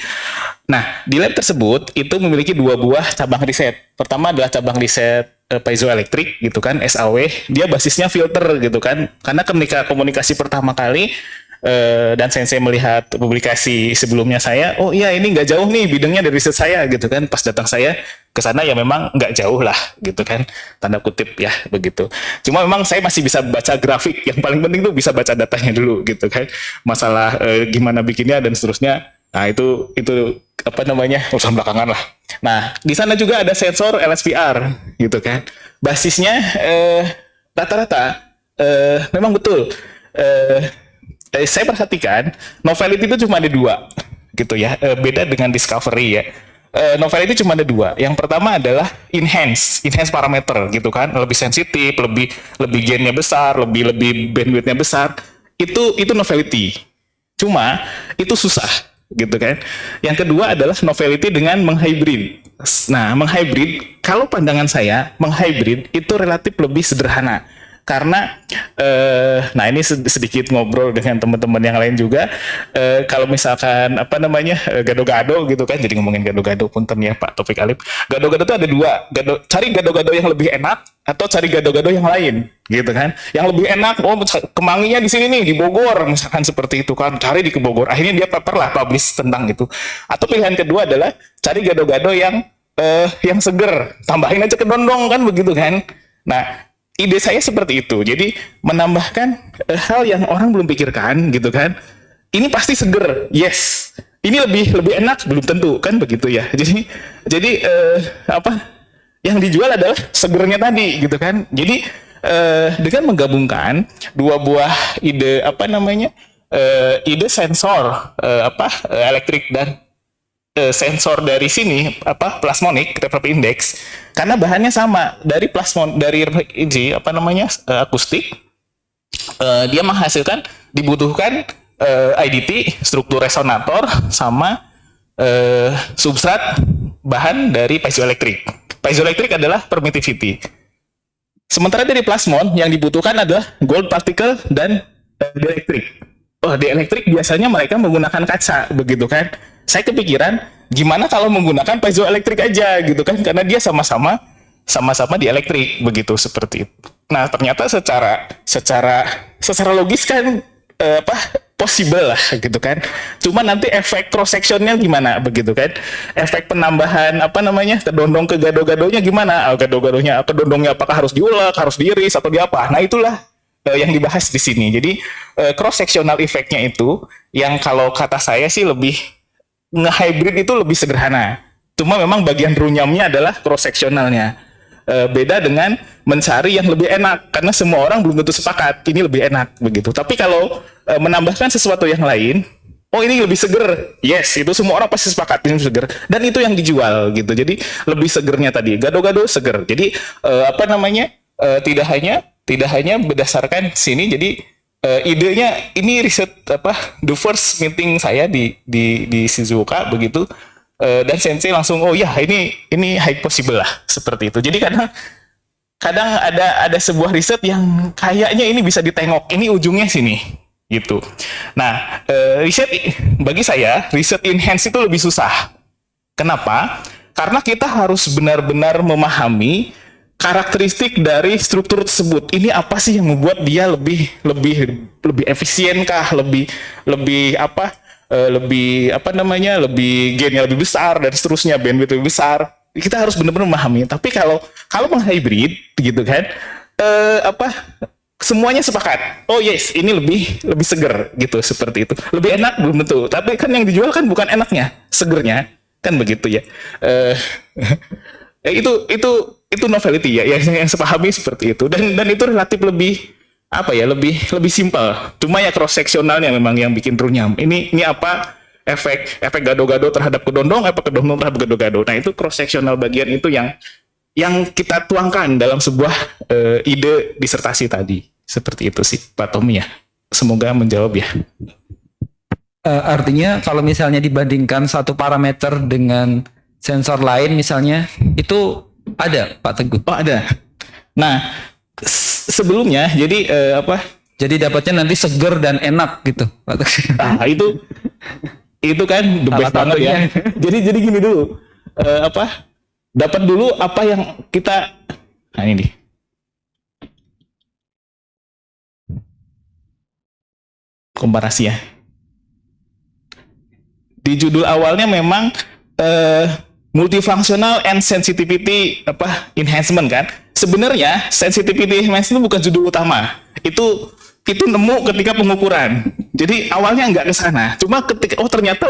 nah di lab tersebut itu memiliki 2 buah cabang riset. Pertama adalah cabang riset piezoelektrik gitu kan, SAW. Dia basisnya filter gitu kan. Karena ketika komunikasi pertama kali dan Sensei melihat publikasi sebelumnya saya, oh iya ini nggak jauh nih bidangnya dari riset saya gitu kan. Pas datang saya ke sana ya memang nggak jauh lah gitu kan, tanda kutip ya begitu. Cuma memang saya masih bisa baca grafik, yang paling penting tuh bisa baca datanya dulu gitu kan. Masalah gimana bikinnya dan seterusnya, nah itu apa namanya urusan belakangan lah. Nah di sana juga ada sensor LSPR gitu kan. Basisnya rata-rata memang betul. Saya perhatikan novelty itu cuma ada 2 gitu ya, beda dengan discovery ya. Novelty cuma ada 2. Yang pertama adalah enhance parameter gitu kan, lebih sensitif, lebih gainnya besar, lebih bandwidthnya besar. Itu novelty. Cuma itu susah gitu kan. Yang kedua adalah novelty dengan menghybrid. Nah, menghybrid kalau pandangan saya menghybrid itu relatif lebih sederhana. Karena nah ini sedikit ngobrol dengan teman-teman yang lain juga, kalau misalkan apa namanya gado-gado gitu kan, jadi ngomongin gado-gado punten ya Pak Taufik Alif. Gado-gado itu ada 2, cari gado-gado yang lebih enak atau cari gado-gado yang lain gitu kan. Yang lebih enak, oh kemanginya di sini nih di Bogor misalkan seperti itu kan, cari di Bogor. Akhirnya dia paper lah publish tentang itu. Atau pilihan kedua adalah cari gado-gado yang seger, tambahin aja kedondong kan begitu kan. Nah, ide saya seperti itu. Jadi menambahkan hal yang orang belum pikirkan gitu kan. Ini pasti seger. Yes. Ini lebih enak belum tentu kan begitu ya. Jadi apa yang dijual adalah segernya tadi gitu kan. Jadi dengan menggabungkan 2 buah ide apa namanya? Ide sensor elektrik dan sensor dari sini plasmonic refractive index, karena bahannya sama dari akustik, dia menghasilkan dibutuhkan IDT struktur resonator sama substrat bahan dari piezoelektrik. Piezoelektrik adalah permittivity. Sementara dari plasmon yang dibutuhkan adalah gold particle dan dieelektrik. Oh, dieelektrik biasanya mereka menggunakan kaca begitu kan. Saya kepikiran gimana kalau menggunakan piezoelektrik aja gitu kan, karena dia sama-sama dielektrik begitu seperti itu. Nah, ternyata secara logis kan possible lah gitu kan. Cuma nanti efek cross sectionnya gimana begitu kan. Efek penambahan kedondong ke gado-gadonya gimana? Kedondongnya apakah harus diulek, harus diiris atau diapa? Nah, itulah yang dibahas di sini. Jadi cross sectional effect-nya itu yang kalau kata saya sih lebih nge-hybrid itu lebih sederhana. Cuma memang bagian runyamnya adalah cross sectionalnya. Beda dengan mencari yang lebih enak, karena semua orang belum tentu sepakat ini lebih enak begitu. Tapi kalau menambahkan sesuatu yang lain, oh ini lebih seger, yes, itu semua orang pasti sepakat ini seger, dan itu yang dijual gitu. Jadi lebih segernya tadi, gado-gado seger. Jadi tidak hanya berdasarkan sini. Jadi idenya ini riset the first meeting saya di Shizuoka begitu. Dan Sensei langsung oh ya ini high possible lah seperti itu. Jadi kadang ada sebuah riset yang kayaknya ini bisa ditengok, ini ujungnya sini gitu. Nah, riset bagi saya riset enhance itu lebih susah. Kenapa? Karena kita harus benar-benar memahami karakteristik dari struktur tersebut. Ini apa sih yang membuat dia lebih efisien kah, lebih gainnya lebih besar dan seterusnya, bandwidth lebih besar. Kita harus benar-benar memahami. Tapi kalau menghybrid gitu kan, semuanya sepakat. Oh yes, ini lebih seger gitu seperti itu. Lebih enak belum tentu. Tapi kan yang dijual kan bukan enaknya, segernya kan begitu ya. Itu novelty ya, yang saya pahami seperti itu. Dan itu relatif lebih simpel. Cuma ya cross sectionalnya memang yang bikin runyam. Ini apa efek gado-gado terhadap kedondong, apa kedondong terhadap gado-gado. Nah, itu cross sectional bagian itu yang kita tuangkan dalam sebuah ide disertasi tadi. Seperti itu sih Pak Tommy ya. Semoga menjawab ya. Artinya kalau misalnya dibandingkan satu parameter dengan sensor lain misalnya, itu ada Pak Teguh? Oh ada. Nah, sebelumnya jadi apa? Jadi dapatnya nanti seger dan enak gitu. Nah, itu kan the best Salah banget ya. satunya. Jadi gini dulu. Apa? Dapat dulu apa yang kita. Nah ini nih. Komparasi ya. Di judul awalnya memang multifunctional and sensitivity enhancement kan. Sebenarnya sensitivity enhancement itu bukan judul utama. Itu nemu ketika pengukuran. Jadi awalnya nggak ke sana. Cuma ketika ternyata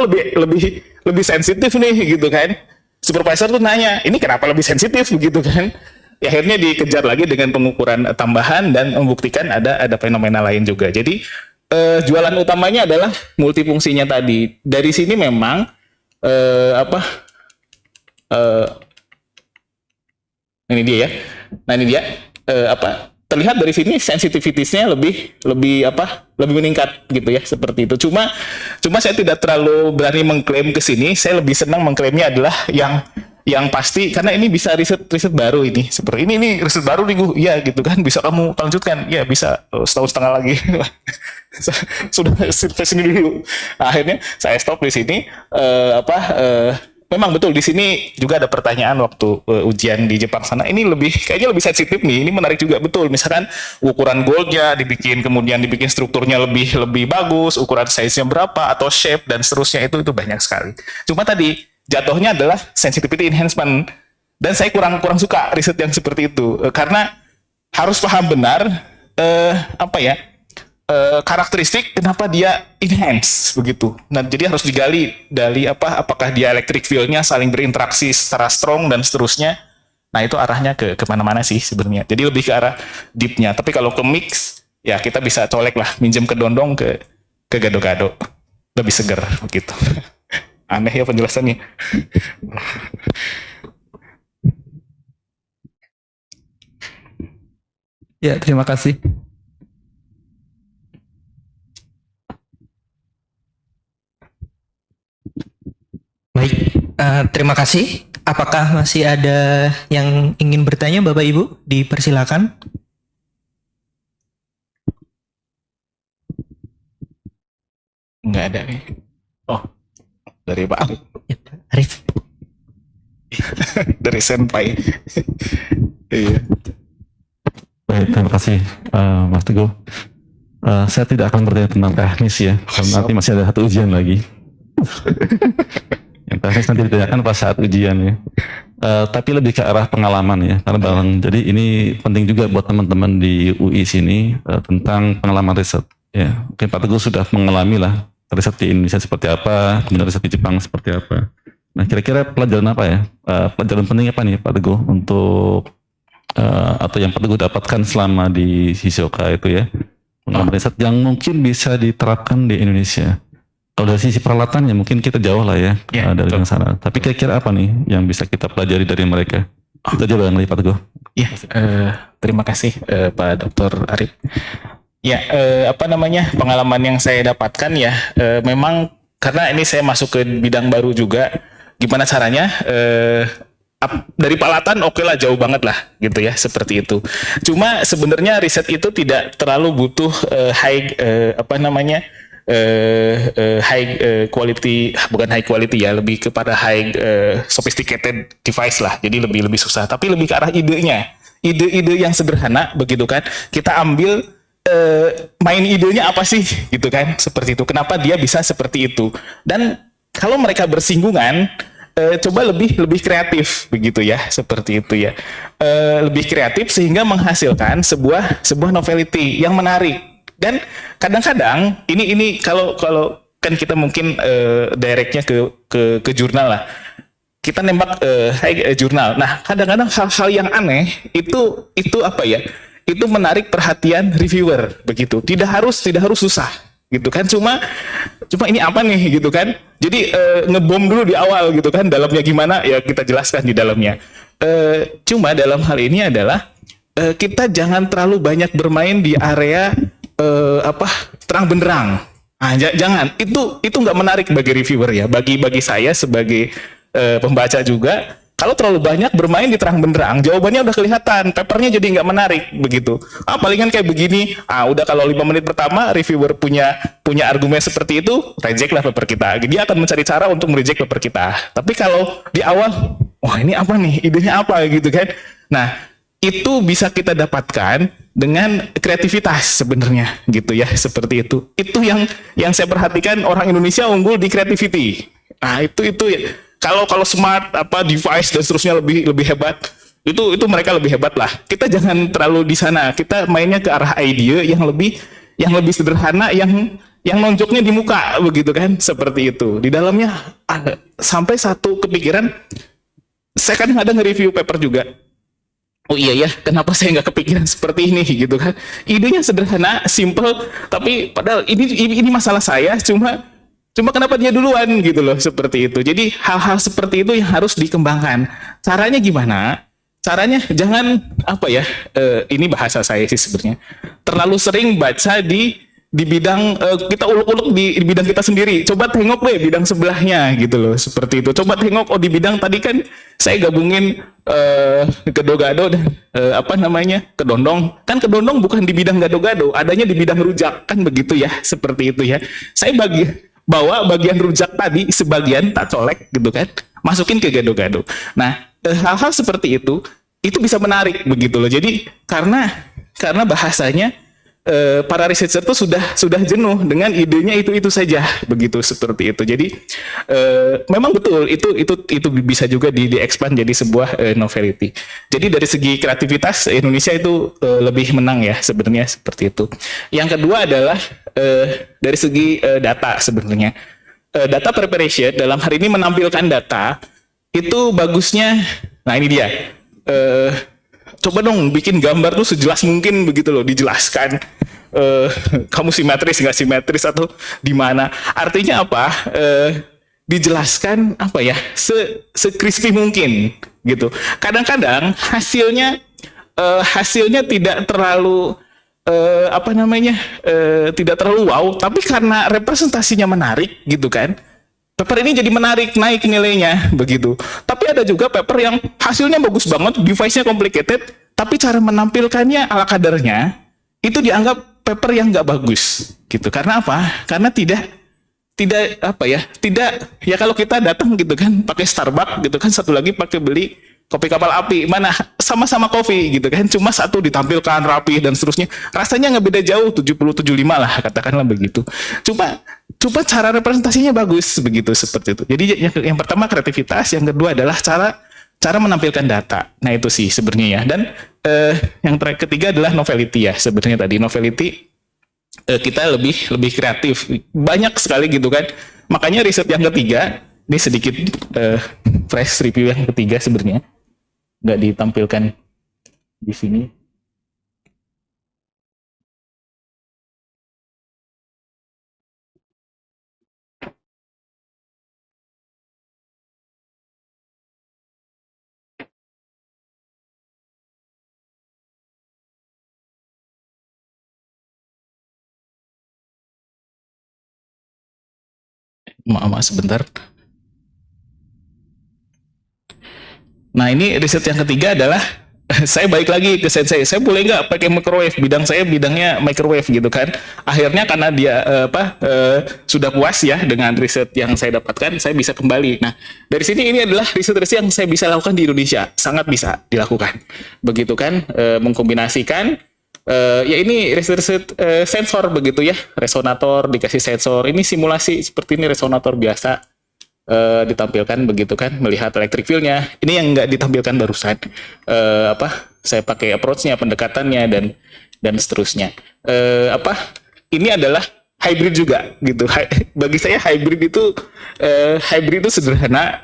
lebih sensitif nih gitu kan. Supervisor tuh nanya, ini kenapa lebih sensitif begitu kan? Ya, akhirnya dikejar lagi dengan pengukuran tambahan dan membuktikan ada fenomena lain juga. Jadi jualan utamanya adalah multifungsinya tadi. Dari sini memang ini dia ya. Nah ini dia terlihat dari sini sensitivitasnya lebih meningkat gitu ya, seperti itu. Cuma saya tidak terlalu berani mengklaim ke sini. Saya lebih senang mengklaimnya adalah yang pasti, karena ini bisa riset baru ini. Seperti ini riset baru nih, ya gitu kan, bisa kamu lanjutkan. Ya bisa setahun setengah lagi. Sudah sampai sini dulu. Akhirnya saya stop di sini. Memang betul di sini juga ada pertanyaan waktu ujian di Jepang sana. Ini kayaknya lebih sensitif nih. Ini menarik juga, betul. Misalkan ukuran goldnya kemudian dibikin strukturnya lebih bagus, ukuran size-nya berapa atau shape dan seterusnya, itu banyak sekali. Cuma tadi jatuhnya adalah sensitivity enhancement, dan saya kurang suka riset yang seperti itu karena harus paham benar karakteristik kenapa dia enhance begitu. Nah, jadi harus digali dari apakah dia electric field-nya saling berinteraksi secara strong dan seterusnya. Nah, itu arahnya ke kemana-mana sih sebenarnya. Jadi lebih ke arah deep-nya. Tapi kalau ke mix, ya kita bisa colek lah, minjem ke dondong ke gado-gado, lebih seger begitu. Aneh ya penjelasannya. Ya, terima kasih. Baik, terima kasih. Apakah masih ada yang ingin bertanya, Bapak Ibu? Dipersilakan. Nggak ada nih. Oh, dari Pak Arif. Ya, Pak Arif. Dari Senpai. Iya. Baik, terima kasih Mas Teguh. Saya tidak akan bertanya tentang teknis ya, karena nanti masih ada satu ujian lagi. Yang teknis nanti ditanyakan pas saat ujian ya. Tapi lebih ke arah pengalaman ya, karena jadi ini penting juga buat teman-teman di UI sini tentang pengalaman riset. Ya, mungkin Pak Teguh sudah mengalami lah riset di Indonesia seperti apa, kemudian riset di Jepang seperti apa. Nah, kira-kira pelajaran apa ya? Pelajaran penting apa nih Pak Teguh untuk atau yang Pak Teguh dapatkan selama di Shizuoka itu ya, pengalaman riset yang mungkin bisa diterapkan di Indonesia. Kalau dari sisi peralatan ya mungkin kita jauh lah ya, dari yang sana. Tapi kira-kira apa nih yang bisa kita pelajari dari mereka? Itu aja barangkali Pak Teguh. Ya, terima kasih Pak Dr. Arif. Ya, pengalaman yang saya dapatkan ya, memang karena ini saya masuk ke bidang baru juga. Gimana caranya? Dari peralatan oke lah, jauh banget lah gitu ya, seperti itu. Cuma sebenarnya riset itu tidak terlalu butuh high quality, bukan high quality ya, lebih kepada high sophisticated device lah. Jadi lebih susah, tapi lebih ke arah idenya, ide yang sederhana begitu kan. Kita ambil main idenya apa sih gitu kan, seperti itu. Kenapa dia bisa seperti itu? Dan kalau mereka bersinggungan, coba lebih kreatif begitu ya, seperti itu ya. Lebih kreatif sehingga menghasilkan sebuah novelty yang menarik. Dan kadang-kadang ini kalau kan kita mungkin directnya ke jurnal lah. Kita nembak jurnal. Nah, kadang-kadang hal-hal yang aneh itu apa ya? Itu menarik perhatian reviewer begitu. Tidak harus susah gitu kan. Cuma ini apa nih gitu kan. Jadi ngebom dulu di awal gitu kan. Dalamnya gimana ya kita jelaskan di dalamnya. Cuma dalam hal ini adalah kita jangan terlalu banyak bermain di area terang benderang. Nah, jangan. Itu nggak menarik bagi reviewer ya. Bagi saya sebagai pembaca juga, Kalau terlalu banyak bermain di terang benderang, jawabannya udah kelihatan, papernya jadi nggak menarik begitu. Palingan kayak begini, udah kalau 5 menit pertama reviewer punya argumen seperti itu, reject lah paper kita. Dia akan mencari cara untuk mereject paper kita. Tapi kalau di awal, wah ini apa nih, idenya apa gitu kan. Nah, itu bisa kita dapatkan dengan kreativitas sebenarnya gitu ya, seperti itu. Itu yang saya perhatikan, orang Indonesia unggul di creativity. Nah, itu ya. Kalau smart device dan seterusnya lebih hebat, itu mereka lebih hebat lah. Kita jangan terlalu di sana. Kita mainnya ke arah ide yang lebih sederhana, yang nonjoknya di muka begitu kan, seperti itu. Di dalamnya sampai satu kepikiran, saya kadang-kadang nge-review paper juga. Oh iya ya, kenapa saya nggak kepikiran seperti ini gitu kan? Idenya sederhana, simple, tapi padahal ini masalah saya, cuma kenapa dia duluan gitu loh, seperti itu. Jadi hal-hal seperti itu yang harus dikembangkan. Caranya gimana? Caranya jangan ini bahasa saya sih sebenarnya. Terlalu sering baca di bidang kita uluk-uluk di bidang kita sendiri. Coba tengok deh bidang sebelahnya gitu loh, seperti itu. Coba tengok di bidang tadi kan saya gabungin gado-gado dan kedondong. Kan kedondong bukan di bidang gado-gado, adanya di bidang rujak kan begitu ya, seperti itu ya. Saya bawa bagian rujak tadi sebagian tak colek gitu kan, masukin ke gado-gado. Nah, hal-hal seperti itu bisa menarik begitu loh. Jadi karena bahasanya para researcher itu sudah jenuh dengan idenya itu saja begitu, seperti itu. Jadi memang betul itu bisa juga di-expand jadi sebuah novelty. Jadi dari segi kreativitas Indonesia itu lebih menang ya sebenarnya, seperti itu. Yang kedua adalah dari segi data sebenarnya. Data preparation dalam hari ini menampilkan data itu bagusnya, nah ini dia. Coba dong bikin gambar tuh sejelas mungkin begitu loh, dijelaskan kamu simetris nggak simetris atau di mana. Artinya apa? Dijelaskan se-crispy mungkin gitu. Kadang-kadang hasilnya tidak terlalu tidak terlalu wow, tapi karena representasinya menarik gitu kan, paper ini jadi menarik, naik nilainya begitu. Tapi ada juga paper yang hasilnya bagus banget, device-nya complicated, tapi cara menampilkannya ala kadarnya itu dianggap paper yang nggak bagus gitu. Karena apa? Karena tidak kalau kita datang gitu kan pakai Starbucks gitu kan, satu lagi pakai beli kopi kapal api, mana sama-sama kopi gitu kan, cuma satu ditampilkan rapi dan seterusnya, rasanya nggak beda jauh, 70-75 lah katakanlah begitu. Cuma cara representasinya bagus begitu, seperti itu. Jadi yang pertama kreativitas, yang kedua adalah cara menampilkan data. Nah itu sih sebenarnya ya. Dan yang ketiga adalah novelty ya, sebenarnya tadi novelty kita lebih kreatif, banyak sekali gitu kan. Makanya riset yang ketiga ini sedikit fresh review yang ketiga sebenarnya nggak ditampilkan di sini. Maaf sebentar. Nah ini riset yang ketiga adalah saya balik lagi ke sensei. Saya boleh nggak pakai microwave? Bidang saya bidangnya microwave gitu kan. Akhirnya karena dia sudah puas ya dengan riset yang saya dapatkan, saya bisa kembali. Nah dari sini ini adalah riset-riset yang saya bisa lakukan di Indonesia, sangat bisa dilakukan. Begitu kan, mengkombinasikan. Ya ini riset-riset sensor begitu ya, resonator dikasih sensor, ini simulasi seperti ini resonator biasa ditampilkan begitu kan, melihat electric field-nya. Ini yang nggak ditampilkan barusan, saya pakai approach-nya, pendekatannya dan seterusnya. Ini adalah hybrid juga gitu. Bagi saya hybrid itu sederhana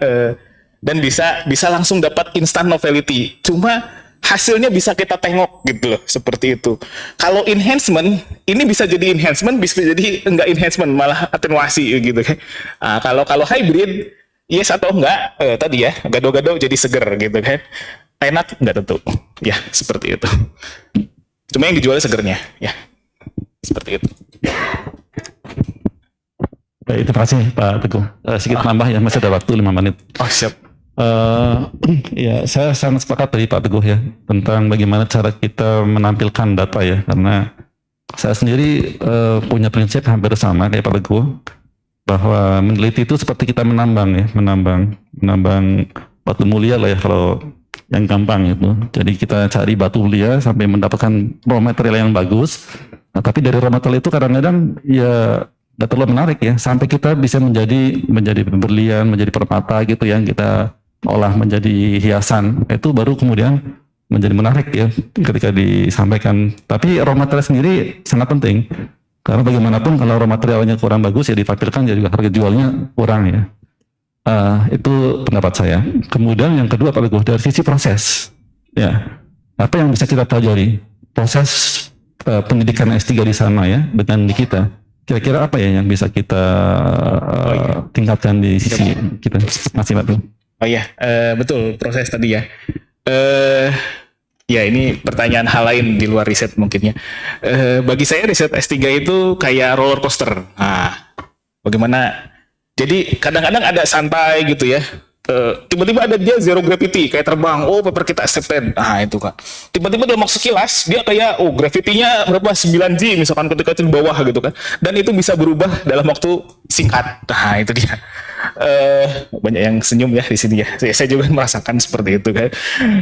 dan bisa langsung dapat instant novelty. Cuma hasilnya bisa kita tengok gitu loh, seperti itu. Kalau enhancement, ini bisa jadi enhancement, bisa jadi enggak enhancement, malah atenuasi gitu kan. Kalau hybrid, yes atau enggak, tadi ya, gado-gado jadi seger gitu kan. Enak enggak tentu. Ya, seperti itu. Cuma yang dijual segernya, ya. Seperti itu. Baik, terima kasih Pak Teguh. Sedikit nambah ya, masih ada waktu 5 menit. Oh, siap. Eh, ya, saya sangat sepakat dari Pak Teguh ya tentang bagaimana cara kita menampilkan data ya, karena saya sendiri punya prinsip hampir sama kayak Pak Teguh, bahwa meneliti itu seperti kita menambang ya, menambang batu mulia lah ya kalau yang gampang itu. Jadi kita cari batu mulia sampai mendapatkan raw material yang bagus. Nah, tapi dari raw material itu kadang-kadang ya nggak terlalu menarik ya, sampai kita bisa menjadi berlian, menjadi permata gitu yang kita olah menjadi hiasan, itu baru kemudian menjadi menarik ya ketika disampaikan. Tapi raw material sendiri sangat penting, karena bagaimanapun kalau raw materialnya kurang bagus ya ditampilkan jadi harga jualnya kurang ya. Itu pendapat saya. Kemudian yang kedua Pak Teguh, dari sisi proses ya, apa yang bisa kita pelajari proses pendidikan S3 di sana ya dengan di kita, kira-kira apa ya yang bisa kita tingkatkan di sisi kita? Masih Pak Teguh. Oh iya, betul proses tadi ya. Ya ini pertanyaan hal lain di luar riset mungkin ya. Bagi saya riset S3 itu kayak roller coaster. Nah, bagaimana? Jadi kadang-kadang ada santai gitu ya. Tiba-tiba ada dia zero gravity kayak terbang. Oh, paper kita accepted. Nah, itu kan. Tiba-tiba dalam waktu sekilas dia kayak gravity-nya berapa 9G misalkan ketika itu di bawah gitu kan. Dan itu bisa berubah dalam waktu singkat. Nah, itu dia. Banyak yang senyum ya di sini ya. Saya juga merasakan seperti itu kan.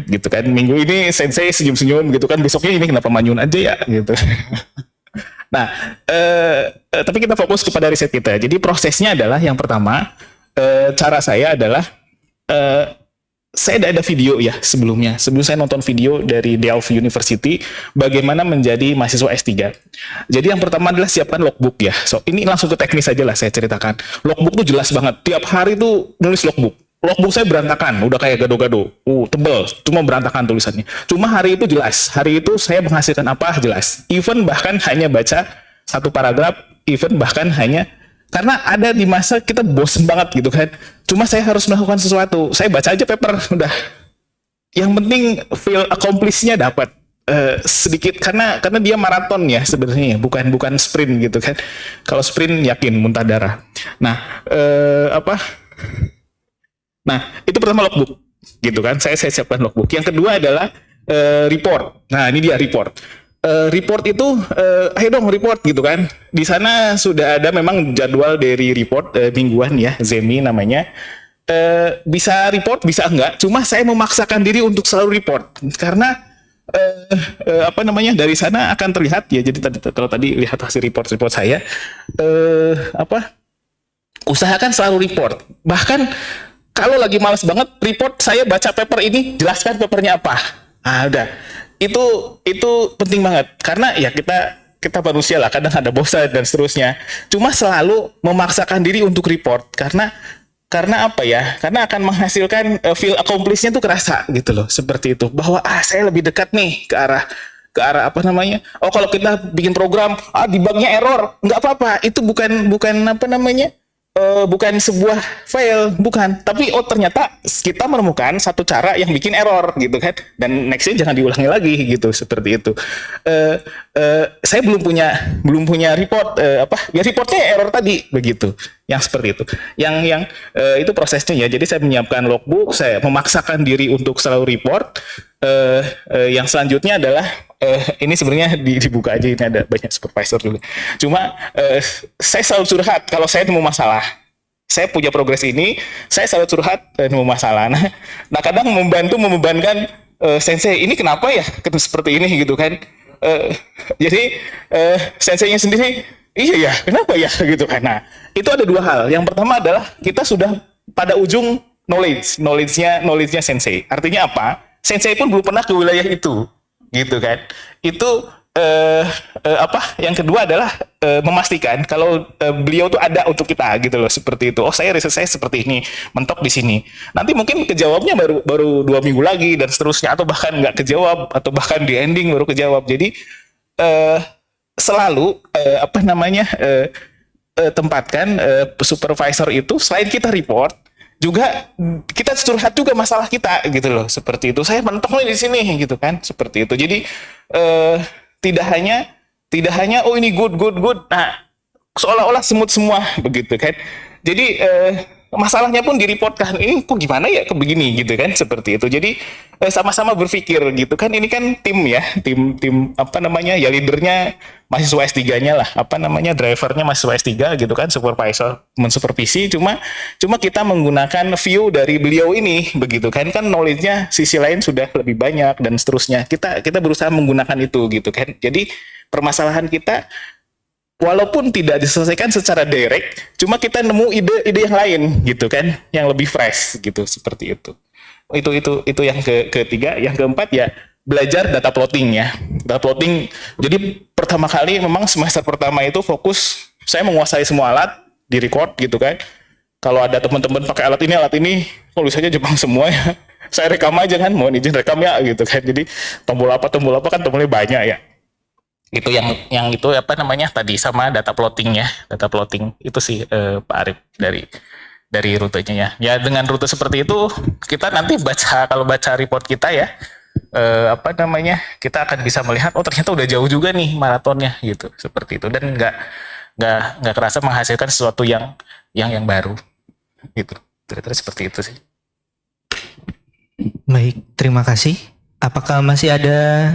Gitu kan. Minggu ini sensei senyum-senyum gitu kan. Besoknya ini kenapa manyun aja ya gitu. Nah, tapi kita fokus kepada riset kita. Jadi prosesnya adalah yang pertama, cara saya adalah saya ada video ya sebelumnya. Sebelum saya nonton video dari Delft University bagaimana menjadi mahasiswa S3. Jadi yang pertama adalah siapkan logbook ya. So, ini langsung ke teknis aja lah saya ceritakan. Logbook tuh jelas banget. Tiap hari tuh nulis logbook. Logbook saya berantakan, udah kayak gado-gado. Tebel, cuma berantakan tulisannya. Cuma hari itu jelas. Hari itu saya menghasilkan apa jelas. Even bahkan hanya baca satu paragraf, even bahkan hanya karena ada di masa kita bosen banget gitu kan. Cuma saya harus melakukan sesuatu. Saya baca aja paper, udah. Yang penting feel accomplish-nya dapat sedikit karena dia maraton ya sebenarnya, bukan sprint gitu kan. Kalau sprint yakin muntah darah. Nah, Nah, itu pertama logbook gitu kan. Saya siapkan logbook. Yang kedua adalah report. Nah, ini dia report. Report itu ayo dong report gitu kan. Di sana sudah ada memang jadwal dari report mingguan ya, Zemi namanya. Bisa report bisa enggak, cuma saya memaksakan diri untuk selalu report karena dari sana akan terlihat ya. Jadi kalau tadi lihat hasil report saya usahakan selalu report. Bahkan kalau lagi malas banget report, saya baca paper ini, jelaskan papernya apa. Udah. Itu penting banget karena ya kita manusia lah, kadang ada bosan dan seterusnya. Cuma selalu memaksakan diri untuk report karena apa ya? Karena akan menghasilkan feel accomplish-nya tuh kerasa gitu loh, seperti itu. Bahwa saya lebih dekat nih ke arah Oh, kalau kita bikin program, debugnya error, nggak apa-apa. Itu bukan bukan sebuah fail, bukan. Tapi ternyata kita menemukan satu cara yang bikin error gitu kan. Dan nextnya jangan diulangi lagi gitu, seperti itu. Saya belum punya report ya reportnya error tadi begitu. Yang seperti itu. Yang itu prosesnya ya. Jadi saya menyiapkan logbook, saya memaksakan diri untuk selalu report. Yang selanjutnya adalah ini sebenarnya dibuka aja, ini ada banyak supervisor juga. Cuma saya selalu curhat kalau saya nemu masalah. Saya punya progres ini, saya selalu curhat nemu masalah. Nah kadang membebankan sensei, ini kenapa ya seperti ini gitu kan. Jadi senseinya sendiri, iya ya kenapa ya gitu kan. Nah itu ada dua hal. Yang pertama adalah kita sudah pada ujung knowledge-nya sensei. Artinya apa? Sensei pun belum pernah ke wilayah itu. Gitu kan. Itu yang kedua adalah memastikan kalau beliau tuh ada untuk kita gitu loh, seperti itu. Oh, riset saya seperti ini, mentok di sini. Nanti mungkin kejawabnya baru 2 minggu lagi dan seterusnya, atau bahkan nggak kejawab, atau bahkan di ending baru kejawab. Jadi selalu tempatkan supervisor itu selain kita report juga kita curhat juga masalah kita gitu loh, seperti itu. Saya mentok nih di sini gitu kan, seperti itu. Jadi tidak hanya oh ini good. Nah, seolah-olah semut semua begitu kan. Jadi masalahnya pun direportkan, ini kok gimana ya ke begini gitu kan, seperti itu. Jadi sama-sama berpikir gitu kan, ini kan tim ya, tim apa namanya ya, leadernya mahasiswa S3-nya lah, apa namanya, drivernya mahasiswa S3 gitu kan, supervisor mensupervisi, cuma kita menggunakan view dari beliau ini begitu kan, knowledge-nya sisi lain sudah lebih banyak dan seterusnya. Kita berusaha menggunakan itu gitu kan. Jadi permasalahan kita walaupun tidak diselesaikan secara direct, cuma kita nemu ide-ide yang lain gitu kan, yang lebih fresh gitu, seperti itu. Itu yang ketiga. Yang keempat ya, belajar data plotting ya. Data plotting. Jadi pertama kali memang semester pertama itu fokus saya menguasai semua alat, di record gitu kan. Kalau ada teman-teman pakai alat ini, tulisannya Jepang semua ya. Saya rekam aja kan, mohon izin rekam ya gitu kan. Jadi tombol apa kan tombolnya banyak ya. Itu yang itu apa namanya tadi, sama data plotting itu sih Pak Arif dari rutenya ya. Ya dengan rute seperti itu kita nanti kalau baca report kita ya, apa namanya, kita akan bisa melihat oh ternyata udah jauh juga nih maratonnya gitu, seperti itu, dan nggak kerasa menghasilkan sesuatu yang baru gitu. Kira-kira seperti itu sih. Baik, terima kasih. Apakah masih ada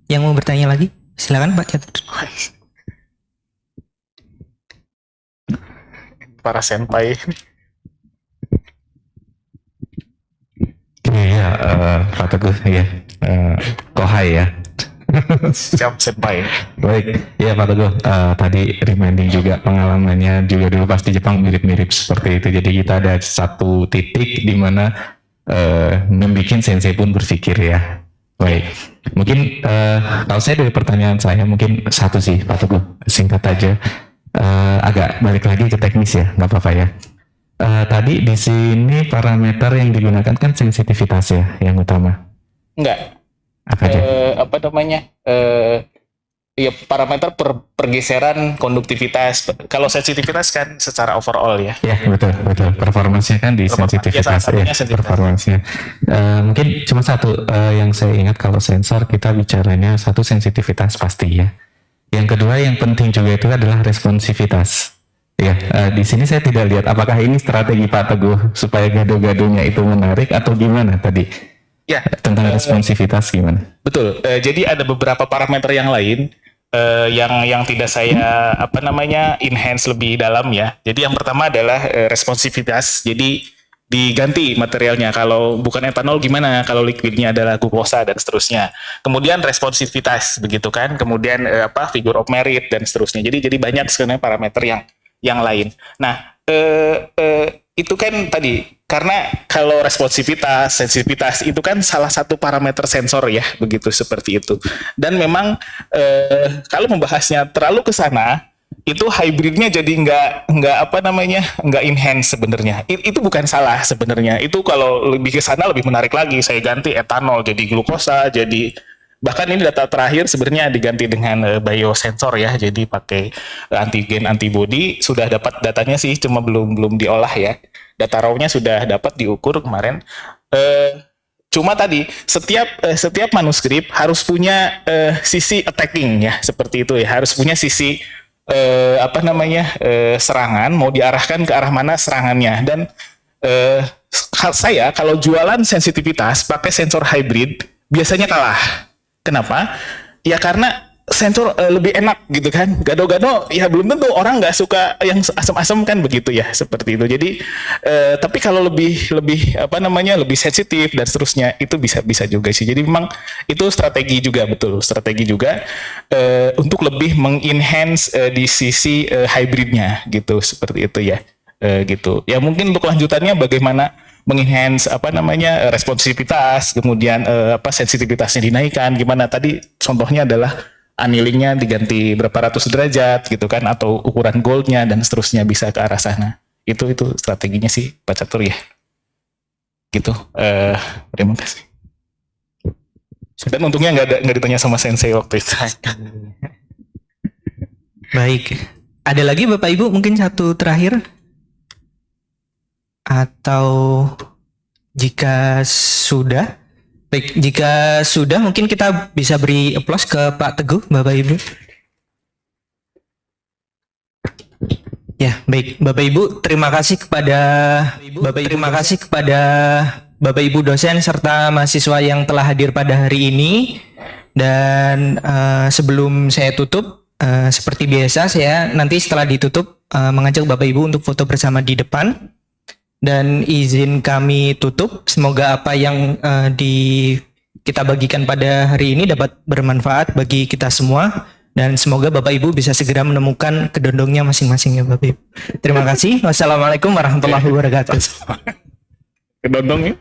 yang mau bertanya lagi? Silakan Pak Catur. Para senpai. Iya, Pak Teguh ya, Kohai ya. Siap senpai. Baik, ya Pak Teguh, tadi reminding juga pengalamannya juga dulu pas di Jepang mirip-mirip seperti itu. Jadi kita ada satu titik di mana membuat sensei pun berpikir ya. Baik, mungkin kalau saya dari pertanyaan saya mungkin satu sih Pak Teguh, singkat aja. Agak balik lagi ke teknis ya, nggak apa-apa ya. Tadi di sini parameter yang digunakan kan sensitivitas ya, yang utama. Enggak. Apa aja? Apa namanya? Ya parameter pergeseran konduktivitas. Kalau sensitivitas kan secara overall ya. Ya betul. Performasinya kan di sensitivitas salah satunya sensitivitas. performasinya. Mungkin cuma satu yang saya ingat kalau sensor kita bicaranya satu sensitivitas pasti ya. Yang kedua yang penting juga itu adalah responsivitas. Ya, di sini saya tidak lihat apakah ini strategi Pak Teguh supaya gado-gadonya itu menarik atau gimana tadi? Ya, tentang responsivitas gimana? Betul. Jadi ada beberapa parameter yang lain yang tidak saya apa namanya enhance lebih dalam ya. Jadi yang pertama adalah responsivitas. Jadi diganti materialnya. Kalau bukan etanol gimana? Kalau liquidnya adalah glukosa dan seterusnya. Kemudian responsivitas begitu kan. Kemudian figure of merit dan seterusnya. Jadi banyak sebenarnya parameter yang lain. Nah, itu kan tadi karena kalau responsivitas, sensitivitas itu kan salah satu parameter sensor ya, begitu seperti itu. Dan memang kalau membahasnya terlalu ke sana, itu hybridnya jadi nggak enhance sebenarnya. Itu bukan salah sebenarnya. Itu kalau lebih ke sana lebih menarik lagi. Saya ganti etanol jadi glukosa, jadi bahkan ini data terakhir sebenarnya diganti dengan biosensor ya, jadi pakai antigen antibody. Sudah dapat datanya sih, cuma belum diolah ya. Data raw-nya sudah dapat diukur kemarin. Cuma tadi setiap manuskrip harus punya sisi attacking ya, seperti itu ya. Harus punya sisi serangan, mau diarahkan ke arah mana serangannya. Dan saya kalau jualan sensitivitas pakai sensor hybrid biasanya kalah. Kenapa? Ya karena sensor lebih enak gitu kan. Gado-gado ya belum tentu orang nggak suka yang asam-asam kan, begitu ya, seperti itu. Jadi tapi kalau lebih lebih sensitif dan seterusnya itu bisa juga sih. Jadi memang itu strategi juga, betul, strategi juga untuk lebih mengenhance di sisi hybridnya gitu, seperti itu ya. Gitu. Ya mungkin untuk lanjutannya bagaimana mengenhance responsivitas, kemudian sensitivitasnya dinaikkan, gimana tadi contohnya adalah annealingnya diganti berapa ratus derajat gitu kan, atau ukuran goldnya dan seterusnya bisa ke arah sana. Itu strateginya sih Pak Catur ya. Gitu. Terima kasih. Dan untungnya nggak ditanya sama sensei waktu itu. Baik. Ada lagi Bapak Ibu mungkin satu terakhir? Atau jika sudah, baik, jika sudah mungkin kita bisa beri aplaus ke Pak Teguh, Bapak Ibu. Ya, baik. Bapak Ibu, terima kasih kepada Bapak Ibu dosen serta mahasiswa yang telah hadir pada hari ini. Dan sebelum saya tutup, seperti biasa saya nanti setelah ditutup mengajak Bapak Ibu untuk foto bersama di depan. Dan izin kami tutup. Semoga apa yang kita bagikan pada hari ini dapat bermanfaat bagi kita semua. Dan semoga Bapak Ibu bisa segera menemukan kedondongnya masing-masing ya Bapak Ibu. Terima kasih. Wassalamualaikum warahmatullahi wabarakatuh. Kedondong ya.